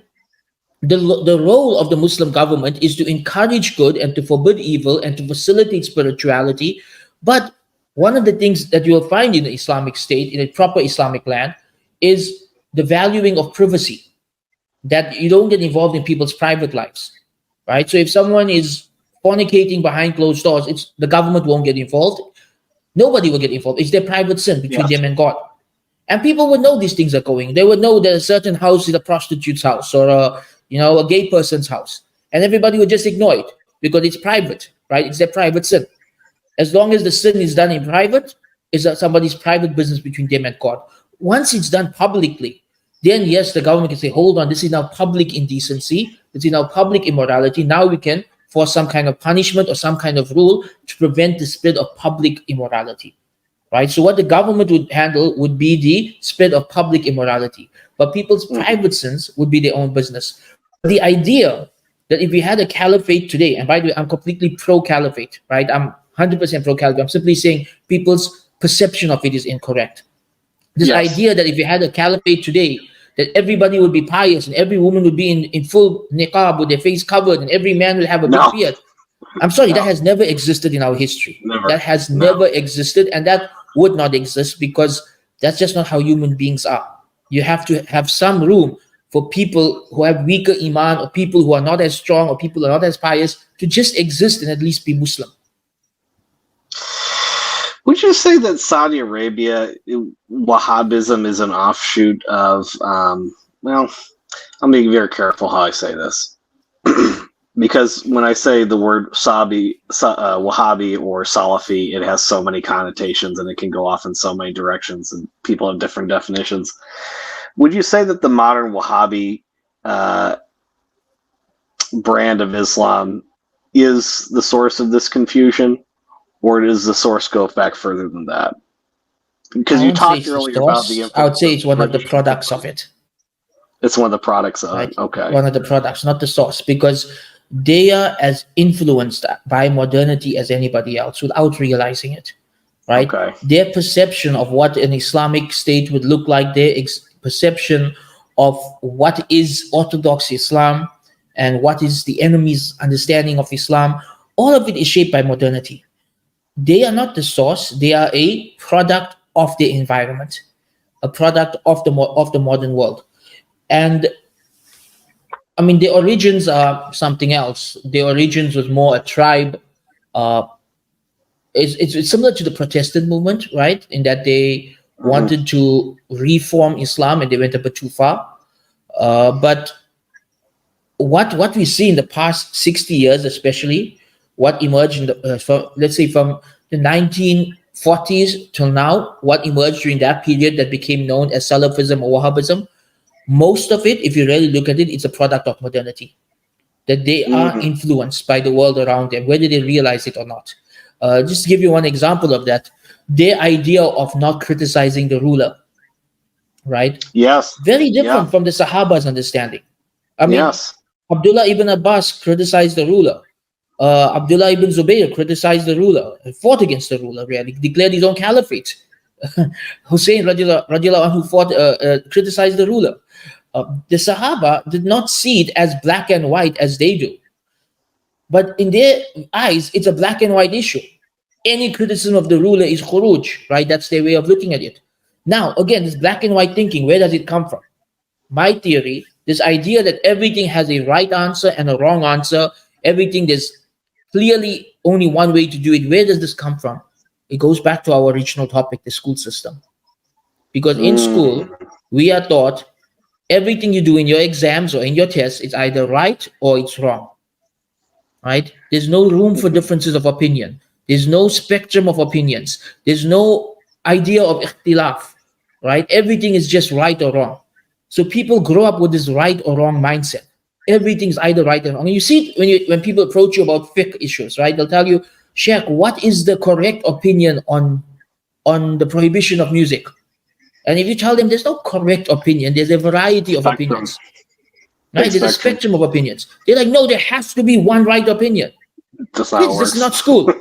S2: the role of the Muslim government is to encourage good and to forbid evil and to facilitate spirituality. But one of the things that you will find in the Islamic state, in a proper Islamic land, is the valuing of privacy, that you don't get involved in people's private lives, right? So if someone is fornicating behind closed doors, the government won't get involved. Nobody will get involved. It's their private sin between them and God. And people would know these things are going. They would know that a certain house is a prostitute's house or a gay person's house. And everybody would just ignore it because it's private, right? It's their private sin. As long as the sin is done in private, it's somebody's private business between them and God. Once it's done publicly, then yes, the government can say, hold on, this is now public indecency, this is now public immorality. Now we can force some kind of punishment or some kind of rule to prevent the spread of public immorality, right? So what the government would handle would be the spread of public immorality, but people's private sins would be their own business. The idea that if we had a caliphate today, and by the way, I'm completely pro-caliphate, right? I'm 100% pro-caliphate. I'm simply saying people's perception of it is incorrect. This
S1: Yes.
S2: idea that if you had a caliphate today, that everybody would be pious and every woman would be in full niqab with their face covered and every man will have a big
S1: No.
S2: beard. I'm sorry,
S1: No.
S2: that has never existed in our history.
S1: Never.
S2: That has
S1: No.
S2: never existed, and that would not exist because that's just not how human beings are. You have to have some room for people who have weaker iman or people who are not as strong or people who are not as pious to just exist and at least be Muslim.
S1: Would you say that Saudi Arabia, Wahhabism is an offshoot of, well, I'm being very careful how I say this. Because when I say the word Wahhabi or Salafi, it has so many connotations and it can go off in so many directions and people have different definitions. Would you say that the modern Wahhabi brand of Islam is the source of this confusion? Or does the source go back further than that? Because you talked earlier about the
S2: I would say it's one of the products of it.
S1: It's one of the products of
S2: right?
S1: it. Okay.
S2: One of the products, not the source, because they are as influenced by modernity as anybody else without realizing it, right?
S1: Okay.
S2: Their perception of what an Islamic state would look like, their perception of what is Orthodox Islam and what is the enemy's understanding of Islam, all of it is shaped by modernity. They are not the source. They are a product of the environment, a product of the modern world. And I mean, the origins are something else. The origins was more a tribe. It's similar to the Protestant movement, right? In that they wanted to reform Islam and they went a bit too far. But what we see in the past 60 years, especially, what emerged in the let's say from the 1940s till now, what emerged during that period that became known as Salafism or Wahhabism, most of it, if you really look at it, it's a product of modernity. That they are influenced by the world around them, whether they realize it or not. Just to give you one example of that, their idea of not criticizing the ruler, right?
S1: Yes.
S2: Very different from the Sahaba's understanding. I mean, Abdullah ibn Abbas criticized the ruler. Abdullah ibn Zubayr criticized the ruler, fought against the ruler, really, declared his own caliphate. Hussein radiallahu anhu criticized the ruler. The Sahaba did not see it as black and white as they do. But in their eyes, it's a black and white issue. Any criticism of the ruler is khuruj, right? That's their way of looking at it. Now, again, this black and white thinking, where does it come from? My theory, this idea that everything has a right answer and a wrong answer, everything, there's clearly only one way to do it. Where does this come from? It goes back to our original topic, the school system. Because in school, we are taught everything you do in your exams or in your tests, it's either right or it's wrong. Right? There's no room for differences of opinion. There's no spectrum of opinions. There's no idea of ikhtilaf. Right? Everything is just right or wrong. So people grow up with this right or wrong mindset. Everything's either right or wrong. And you see it when people approach you about fiqh issues, right? They'll tell you, Shaykh, what is the correct opinion on the prohibition of music? And if you tell them there's no correct opinion, there's a variety of opinions. Right? There's a spectrum of opinions. They're like, no, there has to be one right opinion.
S1: That's not how it works.
S2: This is not school.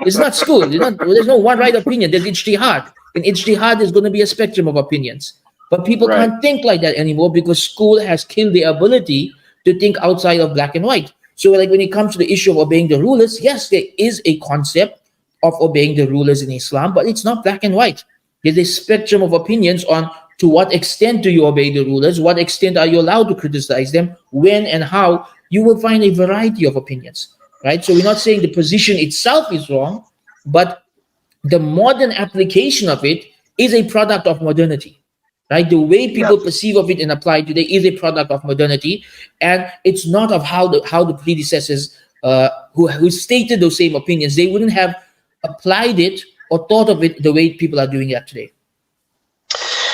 S2: It's not school. There's no one right opinion. There's ijtihad. In ijtihad, there's going to be a spectrum of opinions. But people can't think like that anymore because school has killed the ability to think outside of black and white. So like when it comes to the issue of obeying the rulers, yes, there is a concept of obeying the rulers in Islam, but it's not black and white. There's a spectrum of opinions on to what extent do you obey the rulers, what extent are you allowed to criticize them, when and how. You will find a variety of opinions, right? So we're not saying the position itself is wrong, but the modern application of it is a product of modernity. Right, the way people perceive of it and apply it today is a product of modernity, and it's not of how the predecessors who stated those same opinions, they wouldn't have applied it or thought of it the way people are doing that today.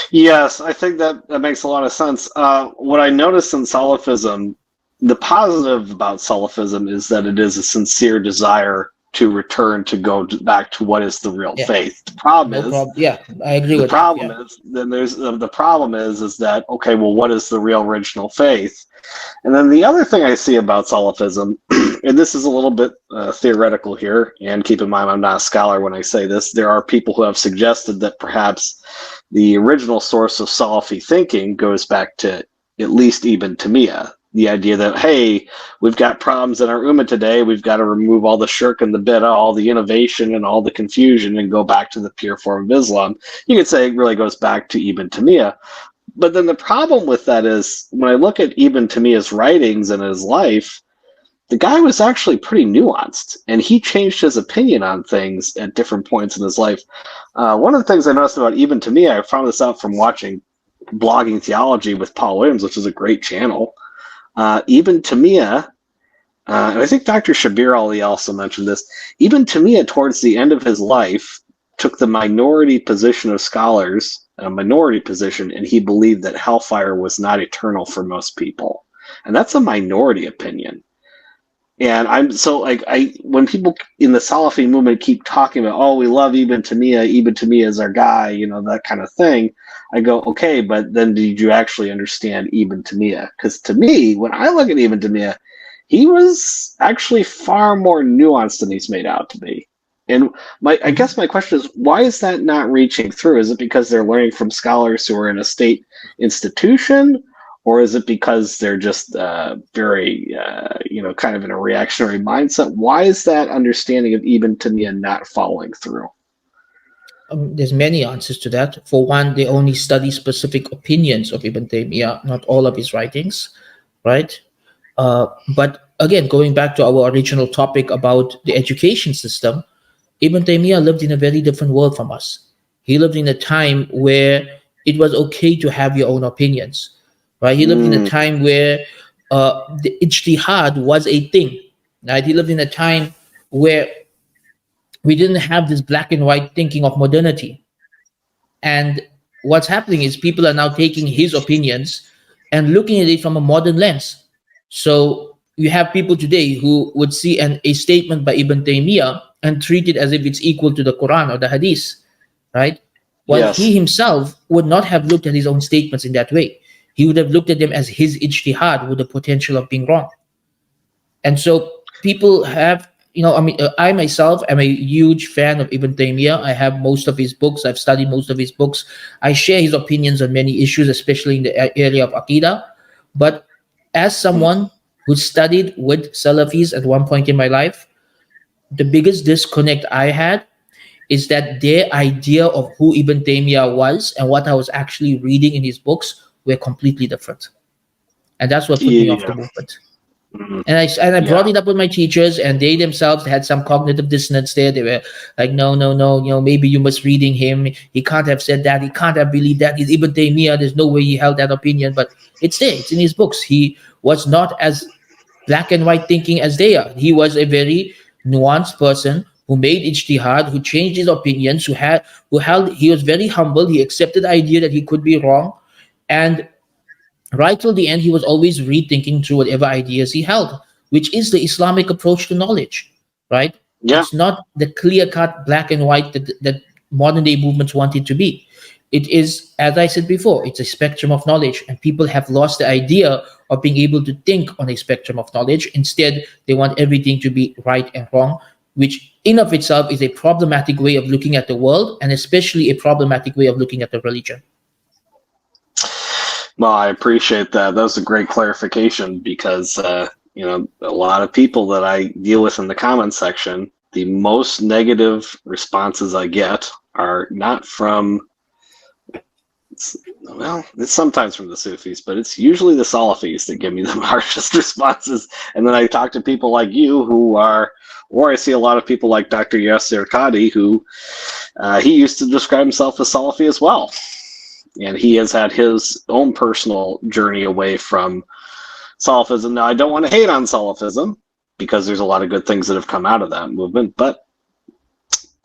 S1: Yes, I think that makes a lot of sense. What I noticed in Salafism, the positive about Salafism is that it is a sincere desire to return to go back to what is the real
S2: Yeah.
S1: faith. The problem
S2: No
S1: is,
S2: problem. Yeah, I agree
S1: the
S2: with that.
S1: problem
S2: Yeah.
S1: is, then there's the problem is that, okay, well, what is the real original faith? And then the other thing I see about Salafism, and this is a little bit theoretical here, and keep in mind I'm not a scholar when I say this, there are people who have suggested that perhaps the original source of Salafi thinking goes back to at least Ibn Taymiyyah. The idea that, hey, we've got problems in our ummah today, we've got to remove all the shirk and the bid'ah, all the innovation and all the confusion, and go back to the pure form of Islam. You could say it really goes back to Ibn Taymiyyah. But then the problem with that is, when I look at Ibn Taymiyyah's writings and his life, the guy was actually pretty nuanced, and he changed his opinion on things at different points in his life. One of the things I noticed about Ibn Taymiyyah, I found this out from watching Blogging Theology with Paul Williams, which is a great channel. Ibn Taymiyyah, and I think Dr. Shabir Ali also mentioned this, Ibn Taymiyyah, towards the end of his life, took the minority position of scholars, a minority position, and he believed that hellfire was not eternal for most people. And that's a minority opinion. And I'm so like, when people in the Salafi movement keep talking about, oh, we love Ibn Taymiyyah is our guy, you know, that kind of thing, I go, okay, but then did you actually understand Ibn Taymiyyah? Because to me, when I look at Ibn Taymiyyah, he was actually far more nuanced than he's made out to be. And I guess my question is, why is that not reaching through? Is it because they're learning from scholars who are in a state institution? Or is it because they're just very, kind of in a reactionary mindset? Why is that understanding of Ibn Taymiyyah not following through?
S2: There's many answers to that. For one, they only study specific opinions of Ibn Taymiyyah, not all of his writings, right? But again, going back to our original topic about the education system, Ibn Taymiyyah lived in a very different world from us. He lived in a time where it was okay to have your own opinions, right? He lived in a time where the ijtihad was a thing, right? He lived in a time where we didn't have this black and white thinking of modernity. And what's happening is people are now taking his opinions and looking at it from a modern lens. So you have people today who would see a statement by Ibn Taymiyyah and treat it as if it's equal to the Quran or the Hadith, right? Well,
S1: Yes.
S2: he himself would not have looked at his own statements in that way. He would have looked at them as his ijtihad with the potential of being wrong. And so people have, I myself am a huge fan of Ibn Taymiyyah. I have most of his books. I've studied most of his books. I share his opinions on many issues, especially in the area of Aqidah. But as someone who studied with Salafis at one point in my life, the biggest disconnect I had is that their idea of who Ibn Taymiyyah was and what I was actually reading in his books were completely different. And that's what put me off the movement. And I brought it up with my teachers, and they themselves had some cognitive dissonance there. They were like, no, maybe you must reading him. He can't have said that. He can't have believed that. He's Ibn Taymiyyah. There's no way he held that opinion. But it's there. It's in his books. He was not as black and white thinking as they are. He was a very nuanced person who made ijtihad, who changed his opinions, he was very humble. He accepted the idea that he could be wrong. And right till the end, he was always rethinking through whatever ideas he held, which is the Islamic approach to knowledge, right?
S1: Yeah.
S2: It's not the clear-cut black and white that modern-day movements want it to be. It is, as I said before, it's a spectrum of knowledge, and people have lost the idea of being able to think on a spectrum of knowledge. Instead, they want everything to be right and wrong, which in of itself is a problematic way of looking at the world, and especially a problematic way of looking at the religion.
S1: Well, I appreciate that. That was a great clarification because, a lot of people that I deal with in the comments section, the most negative responses I get are not from, it's sometimes from the Sufis, but it's usually the Salafis that give me the harshest responses. And then I talk to people like you or I see a lot of people like Dr. Yasser Qadi, who he used to describe himself as Salafi as well. And he has had his own personal journey away from Salafism. Now, I don't want to hate on Salafism because there's a lot of good things that have come out of that movement. But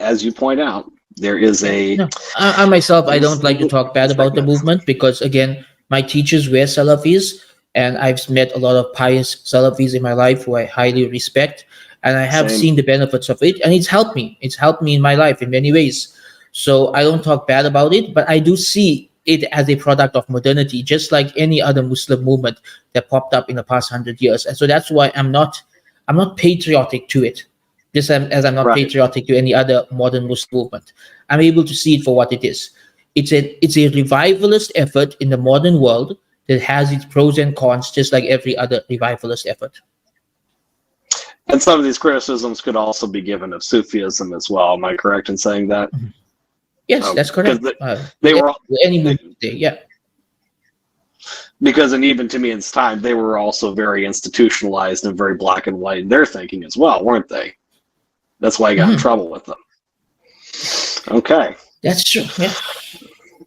S1: as you point out, there is
S2: I myself, I don't like to talk bad about the movement because, again, my teachers were Salafis. and I've met a lot of pious Salafis in my life who I highly respect, and I have
S1: Same.
S2: seen the benefits of it, and it's helped me. It's helped me in my life in many ways. So I don't talk bad about it, but I do see it as a product of modernity, just like any other Muslim movement that popped up in the past 100 years. And so that's why I'm not patriotic to it, just as I'm not
S1: Right.
S2: patriotic to any other modern Muslim movement. I'm able to see it for what it is. It's a revivalist effort in the modern world that has its pros and cons, just like every other revivalist effort.
S1: And some of these criticisms could also be given of Sufism as well. Am I correct in saying that?
S2: Yes, that's correct.
S1: They were
S2: Any movement there, yeah.
S1: because, and even to me in time, they were also very institutionalized and very black and white in their thinking as well, weren't they? That's why I got in trouble with them. Okay.
S2: That's true. Yeah.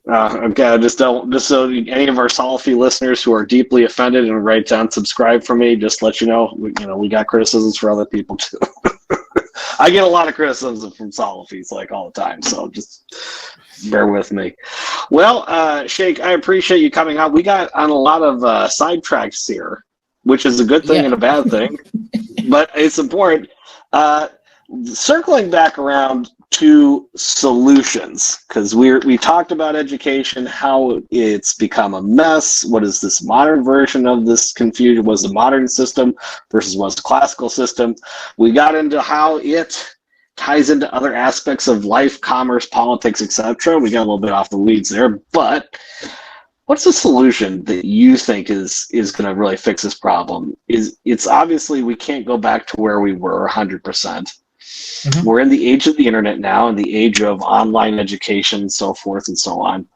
S1: Okay, just so any of our Salafi listeners who are deeply offended and write down subscribe for me, just let you know, we got criticisms for other people too. I get a lot of criticism from Salafis like all the time, so just bear with me. Well, Shaykh, I appreciate you coming on. We got on a lot of sidetracks here, which is a good thing and a bad thing, but it's important. Circling back around to solutions, because we talked about education, how it's become a mess. What is this modern version of this confusion? Was the modern system versus was the classical system? We got into how it ties into other aspects of life, commerce, politics, etc. We got a little bit off the weeds there, but what's the solution that you think is going to really fix this problem? It's obviously we can't go back to where we were 100%. We're in the age of the internet now, in the age of online education, so forth and so on.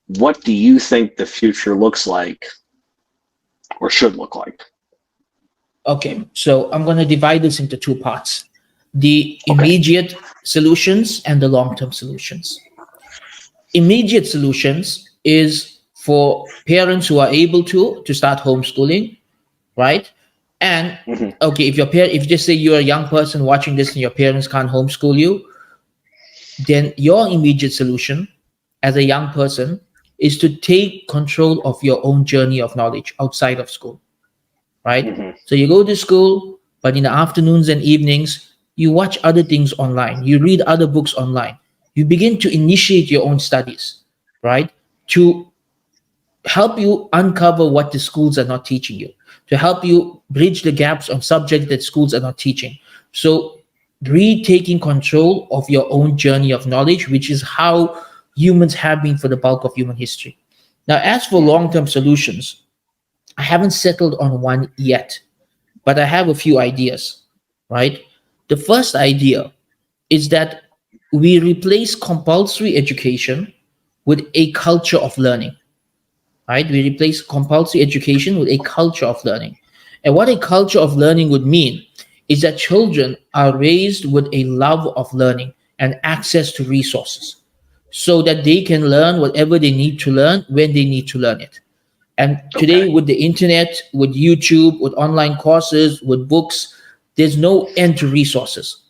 S1: What do you think the future looks like or should look like?
S2: Okay, so I'm going to divide this into two parts: the immediate solutions and the long-term solutions. Immediate solutions is for parents who are able to start homeschooling, right? And okay, if you just say you're a young person watching this and your parents can't homeschool you, then your immediate solution as a young person is to take control of your own journey of knowledge outside of school, right? So you go to school, but in the afternoons and evenings, you watch other things online, you read other books online, you begin to initiate your own studies, right? To help you uncover what the schools are not teaching you, to help you bridge the gaps on subjects that schools are not teaching. So retaking control of your own journey of knowledge, which is how humans have been for the bulk of human history. Now, as for long-term solutions, I haven't settled on one yet, but I have a few ideas, right? The first idea is that we replace compulsory education with a culture of learning. Right? We replace compulsory education with a culture of learning. And what a culture of learning would mean is that children are raised with a love of learning and access to resources so that they can learn whatever they need to learn when they need to learn it. And today, with the internet, with YouTube, with online courses, with books, there's no end to resources.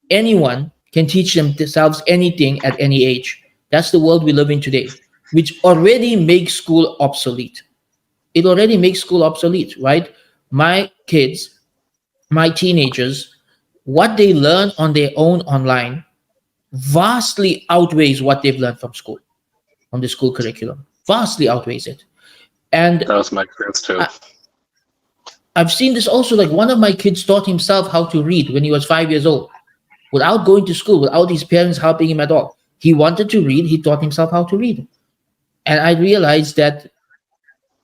S2: Anyone can teach themselves anything at any age. That's the world we live in today, which already makes school obsolete. It already makes school obsolete, right? My kids, my teenagers, what they learn on their own online vastly outweighs what they've learned from school, from the school curriculum. Vastly outweighs it. And
S1: That was my experience too.
S2: I've seen this also. Like one of my kids taught himself how to read when he was 5 years old, without going to school, without his parents helping him at all. He wanted to read, he taught himself how to read. And I realized that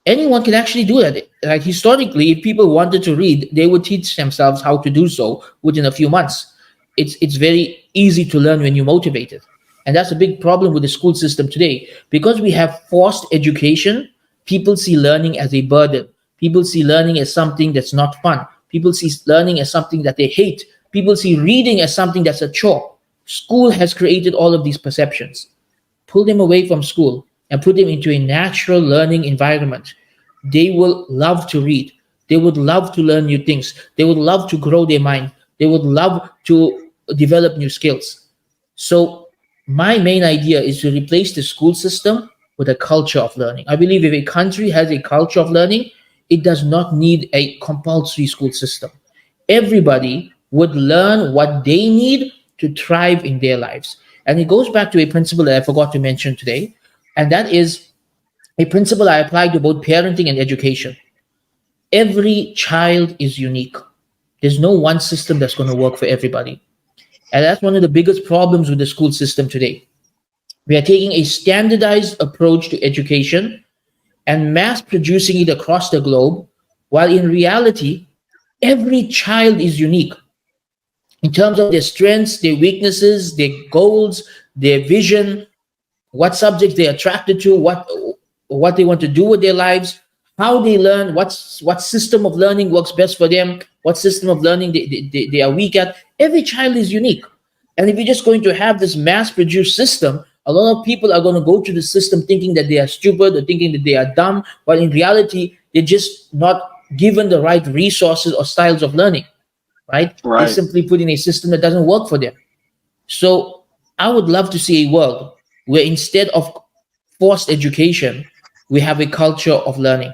S2: anyone can actually do that. Like historically, if people wanted to read, they would teach themselves how to do so within a few months. It's very easy to learn when you're motivated. And that's a big problem with the school system today. Because we have forced education, people see learning as a burden. People see learning as something that's not fun. People see learning as something that they hate. People see reading as something that's a chore. School has created all of these perceptions. Pull them away from school and put them into a natural learning environment. They will love to read. They would love to learn new things. They would love to grow their mind. They would love to develop new skills. So my main idea is to replace the school system with a culture of learning. I believe if a country has a culture of learning, it does not need a compulsory school system. Everybody would learn what they need to thrive in their lives. And it goes back to a principle that I forgot to mention today, and that is a principle I apply to both parenting and education. Every child is unique. There's no one system that's going to work for everybody. And that's one of the biggest problems with the school system today. We are taking a standardized approach to education and mass producing it across the globe, while in reality, every child is unique in terms of their strengths, their weaknesses, their goals, their vision, what subjects they're attracted to, what they want to do with their lives, how they learn, what system of learning works best for them, what system of learning they are weak at. Every child is unique. And if you're just going to have this mass-produced system, a lot of people are going to go to the system thinking that they are stupid or thinking that they are dumb, while in reality, they're just not given the right resources or styles of learning, right?
S1: Right.
S2: They simply put in a system that doesn't work for them. So I would love to see a world where instead of forced education, we have a culture of learning.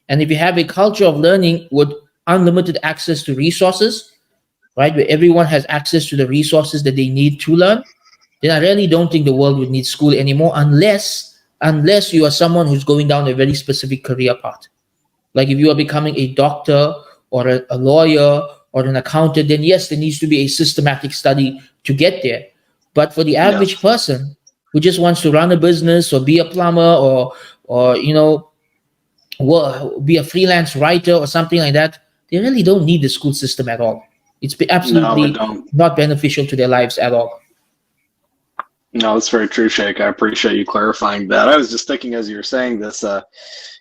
S2: And if you have a culture of learning with unlimited access to resources, right, where everyone has access to the resources that they need to learn, then I really don't think the world would need school anymore unless you are someone who's going down a very specific career path. Like if you are becoming a doctor or a lawyer or an accountant, then yes, there needs to be a systematic study to get there. But for the average person who just wants to run a business or be a plumber or be a freelance writer or something like that, they really don't need the school system at all. It's absolutely not beneficial to their lives at all.
S1: No, that's very true, Shaykh. I appreciate you clarifying that. I was just thinking as you were saying this, some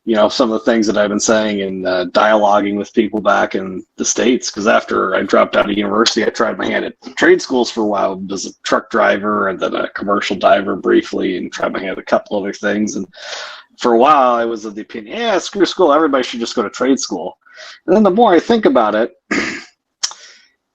S1: of the things that I've been saying and dialoguing with people back in the States, because after I dropped out of university, I tried my hand at trade schools for a while as a truck driver and then a commercial diver briefly, and tried my hand at a couple other things. And for a while, I was of the opinion, yeah, screw school, everybody should just go to trade school. And then the more I think about it,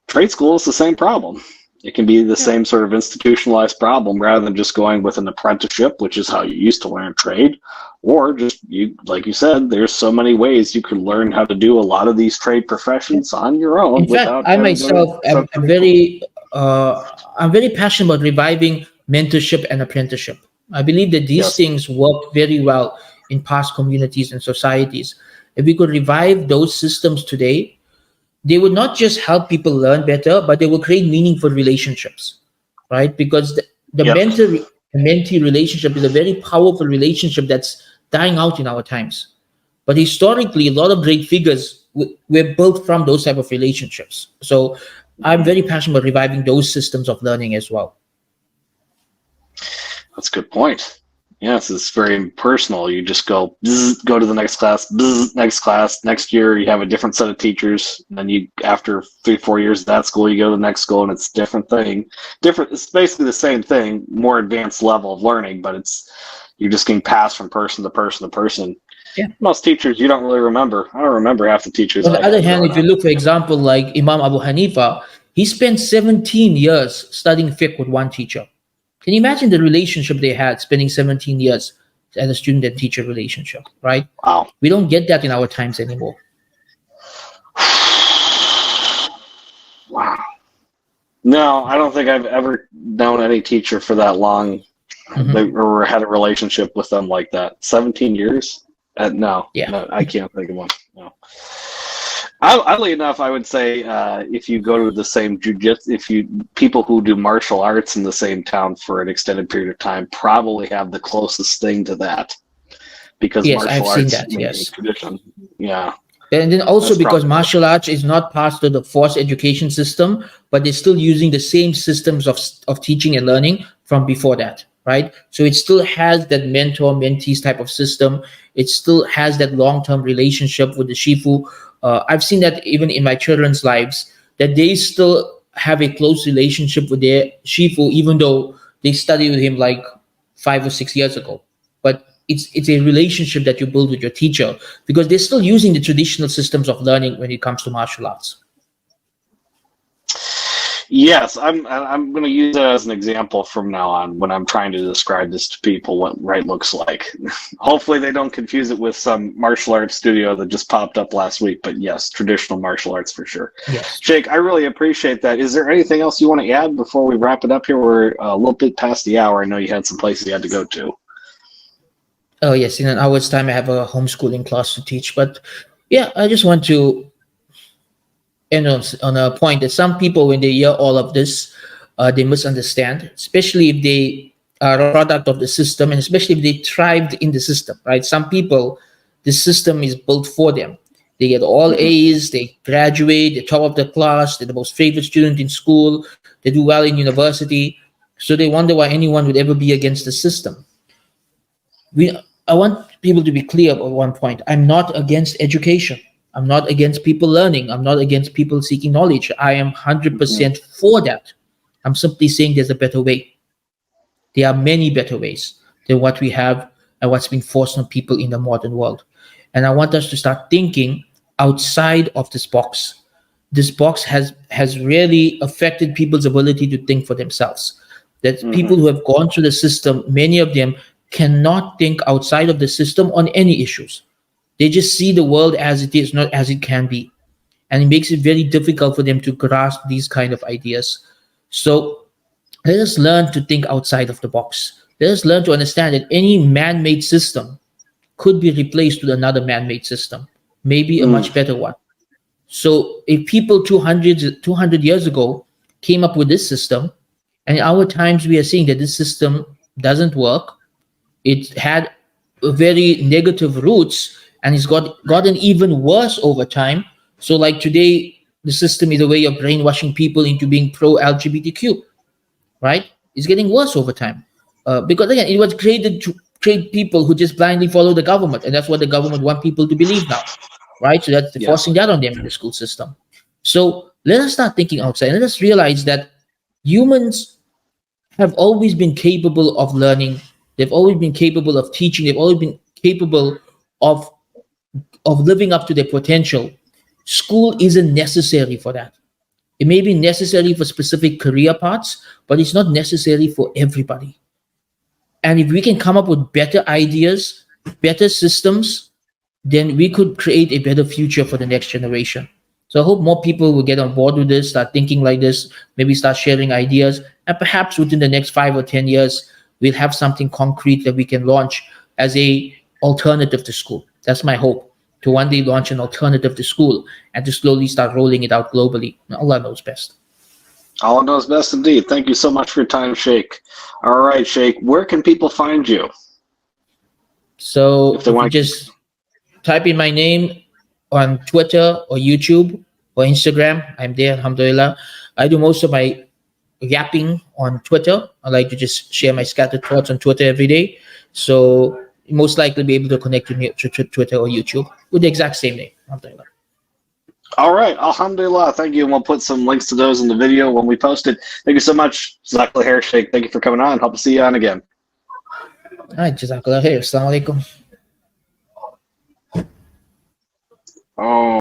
S1: trade school is the same problem. It can be the same sort of institutionalized problem rather than just going with an apprenticeship, which is how you used to learn trade, or just like you said, there's so many ways you can learn how to do a lot of these trade professions on your own.
S2: In fact, I myself am very passionate about reviving mentorship and apprenticeship. I believe that these things work very well in past communities and societies. If we could revive those systems today, they would not just help people learn better, but they will create meaningful relationships, right? Because the mentor-mentee relationship is a very powerful relationship that's dying out in our times. But historically, a lot of great figures were built from those type of relationships. So I'm very passionate about reviving those systems of learning as well.
S1: That's a good point. Yes, it's very personal. You just go to the next class, next class. Next year, you have a different set of teachers. And then you, after 3-4 years at that school, you go to the next school, and it's a different thing. It's basically the same thing, more advanced level of learning, but you're just getting passed from person to person to person. Yeah. Most teachers you don't really remember. I don't remember half the teachers.
S2: On the other hand, if you look, for example, like Imam Abu Hanifa, he spent 17 years studying fiqh with one teacher. Can you imagine the relationship they had, spending 17 years as a student and teacher relationship, right?
S1: Wow.
S2: We don't get that in our times anymore.
S1: Wow. No, I don't think I've ever known any teacher for that long or had a relationship with them like that. 17 years? No, I can't think of one. No. Oddly enough, I would say if you go to the same people who do martial arts in the same town for an extended period of time probably have the closest thing to that, because martial arts is tradition. Yeah.
S2: And then also because martial arts is not passed to the forced education system, but they're still using the same systems of teaching and learning from before that, right? So it still has that mentor-mentees type of system. It still has that long-term relationship with the shifu. I've seen that even in my children's lives, that they still have a close relationship with their shifu, even though they studied with him like 5 or 6 years ago. But it's a relationship that you build with your teacher, because they're still using the traditional systems of learning when it comes to martial arts.
S1: Yes, I'm going to use that as an example from now on when I'm trying to describe this to people what right looks like. Hopefully they don't confuse it with some martial arts studio that just popped up last week, but yes, traditional martial arts for sure.
S2: Yes.
S1: Shaykh, I really appreciate that. Is there anything else you want to add before we wrap it up here? We're a little bit past the hour. I know you had some places you had to go to.
S2: Oh yes, in an hour's time I have a homeschooling class to teach. But yeah, I just want to end on a point that some people, when they hear all of this, they misunderstand, especially if they are a product of the system, and especially if they thrived in the system, right? Some people, the system is built for them. They get all
S1: Mhm.
S2: A's, they graduate, they're top of the class, they're the most favorite student in school, they do well in university. So they wonder why anyone would ever be against the system. I want people to be clear at one point. I'm not against education. I'm not against people learning. I'm not against people seeking knowledge. I am
S1: Mhm.
S2: 100% for that. I'm simply saying there's a better way. There are many better ways than what we have and what's been forced on people in the modern world. And I want us to start thinking outside of this box. This box has really affected people's ability to think for themselves. That people
S1: Mhm.
S2: who have gone through the system, many of them cannot think outside of the system on any issues. They just see the world as it is, not as it can be. And it makes it very difficult for them to grasp these kind of ideas. So let us learn to think outside of the box. Let us learn to understand that any man-made system could be replaced with another man-made system, maybe a
S1: Mm.
S2: much better one. So if people 200 years ago came up with this system, and in our times we are seeing that this system doesn't work, it had very negative roots, and it's gotten even worse over time. So like today, the system is a way of brainwashing people into being pro LGBTQ, right? It's getting worse over time. Because again, it was created to create people who just blindly follow the government, and that's what the government want people to believe now, right? So that's
S1: Yes.
S2: forcing that on them in the school system. So let us start thinking outside. Let us realize that humans have always been capable of learning. They've always been capable of teaching. They've always been capable of living up to their potential. School isn't necessary for that. It may be necessary for specific career paths, but it's not necessary for everybody. And if we can come up with better ideas, better systems, then we could create a better future for the next generation. So I hope more people will get on board with this, start thinking like this, maybe start sharing ideas, and perhaps within the next 5 or 10 years, we'll have something concrete that we can launch as a alternative to school. That's my hope, to one day launch an alternative to school and to slowly start rolling it out globally. Allah knows best.
S1: All knows best indeed. Thank you so much for your time, Shaykh. All right, Shaykh, where can people find you if
S2: So
S1: they
S2: if you
S1: want to?
S2: just type in my name on Twitter or YouTube or Instagram, I'm there, alhamdulillah. I do most of my yapping on Twitter. I like to just share my scattered thoughts on Twitter every day. So most likely be able to connect with me to Twitter or YouTube with the exact same name, alhamdulillah.
S1: All right, alhamdulillah. Thank you. And we'll put some links to those in the video when we post it. Thank you so much, Jazakallah khair, Shaykh. Thank you for coming on. Hope to see you on again.
S2: All right, jazakallah khair. Assalamu alaikum.
S1: Oh.